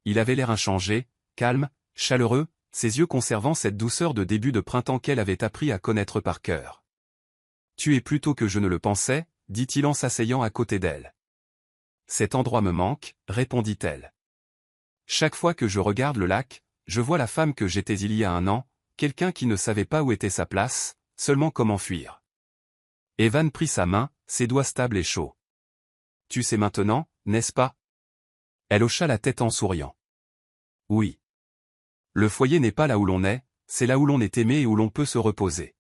Il avait l'air inchangé, calme, chaleureux, ses yeux conservant cette douceur de début de printemps qu'elle avait appris à connaître par cœur. « Tu es plus tôt que je ne le pensais, » dit-il en s'asseyant à côté d'elle. « Cet endroit me manque, » répondit-elle. « Chaque fois que je regarde le lac, je vois la femme que j'étais il y a un an, quelqu'un qui ne savait pas où était sa place, seulement comment fuir. » Evan prit sa main, ses doigts stables et chauds. « Tu sais maintenant, n'est-ce pas ?» Elle hocha la tête en souriant. « Oui. Le foyer n'est pas là où l'on est, c'est là où l'on est aimé et où l'on peut se reposer. »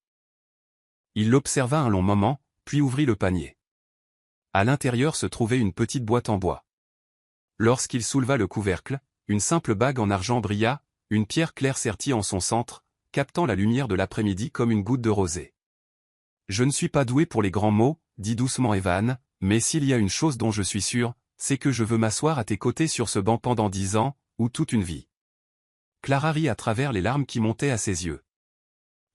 Il l'observa un long moment, puis ouvrit le panier. À l'intérieur se trouvait une petite boîte en bois. Lorsqu'il souleva le couvercle, une simple bague en argent brilla, une pierre claire sertit en son centre, captant la lumière de l'après-midi comme une goutte de rosée. « Je ne suis pas doué pour les grands mots, » dit doucement Evan, « mais s'il y a une chose dont je suis sûr, c'est que je veux m'asseoir à tes côtés sur ce banc pendant 10 ans, ou toute une vie. » Clara rit à travers les larmes qui montaient à ses yeux.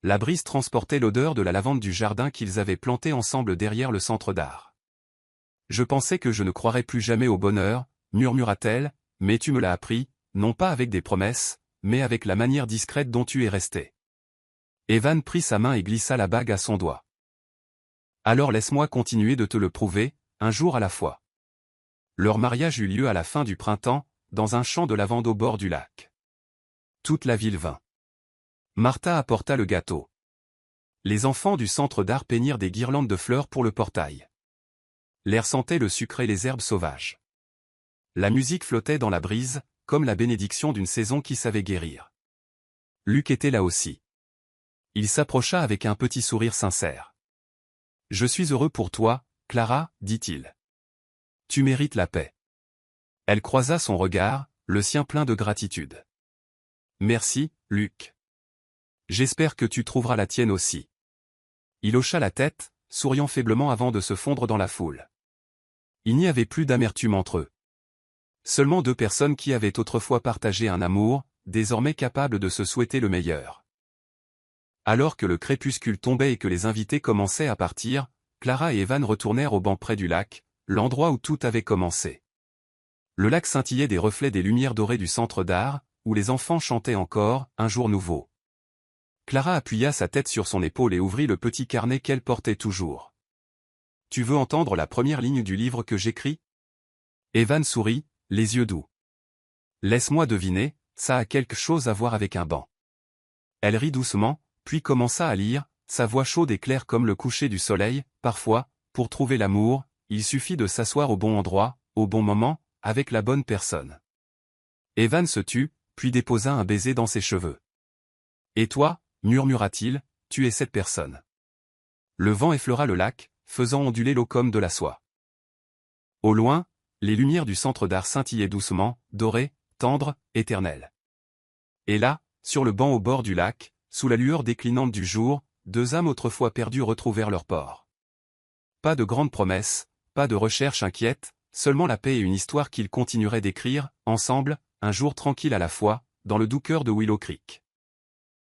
La brise transportait l'odeur de la lavande du jardin qu'ils avaient planté ensemble derrière le centre d'art. « Je pensais que je ne croirais plus jamais au bonheur, » murmura-t-elle, « mais tu me l'as appris, non pas avec des promesses, mais avec la manière discrète dont tu es resté. » Evan prit sa main et glissa la bague à son doigt. « Alors laisse-moi continuer de te le prouver, un jour à la fois. » Leur mariage eut lieu à la fin du printemps, dans un champ de lavande au bord du lac. Toute la ville vint. Martha apporta le gâteau. Les enfants du centre d'art peignirent des guirlandes de fleurs pour le portail. L'air sentait le sucre et les herbes sauvages. La musique flottait dans la brise, comme la bénédiction d'une saison qui savait guérir. Luc était là aussi. Il s'approcha avec un petit sourire sincère. « Je suis heureux pour toi, Clara, » dit-il. « Tu mérites la paix. » Elle croisa son regard, le sien plein de gratitude. « Merci, Luc. J'espère que tu trouveras la tienne aussi. » Il hocha la tête, souriant faiblement avant de se fondre dans la foule. Il n'y avait plus d'amertume entre eux. Seulement deux personnes qui avaient autrefois partagé un amour, désormais capables de se souhaiter le meilleur. Alors que le crépuscule tombait et que les invités commençaient à partir, Clara et Evan retournèrent au banc près du lac, l'endroit où tout avait commencé. Le lac scintillait des reflets des lumières dorées du centre d'art, où les enfants chantaient encore « Un jour nouveau ». Clara appuya sa tête sur son épaule et ouvrit le petit carnet qu'elle portait toujours. « Tu veux entendre la première ligne du livre que j'écris ?» Evan sourit, les yeux doux. « Laisse-moi deviner, ça a quelque chose à voir avec un banc. » Elle rit doucement, puis commença à lire, sa voix chaude et claire comme le coucher du soleil. « Parfois, pour trouver l'amour, il suffit de s'asseoir au bon endroit, au bon moment, avec la bonne personne. » Evan se tut, puis déposa un baiser dans ses cheveux. « Et toi, » murmura-t-il, « tu es cette personne. » Le vent effleura le lac, faisant onduler l'eau comme de la soie. Au loin, les lumières du centre d'art scintillaient doucement, dorées, tendres, éternelles. Et là, sur le banc au bord du lac, sous la lueur déclinante du jour, deux âmes autrefois perdues retrouvèrent leur port. Pas de grandes promesses, pas de recherche inquiète, seulement la paix et une histoire qu'ils continueraient d'écrire, ensemble, un jour tranquille à la fois, dans le doux cœur de Willow Creek.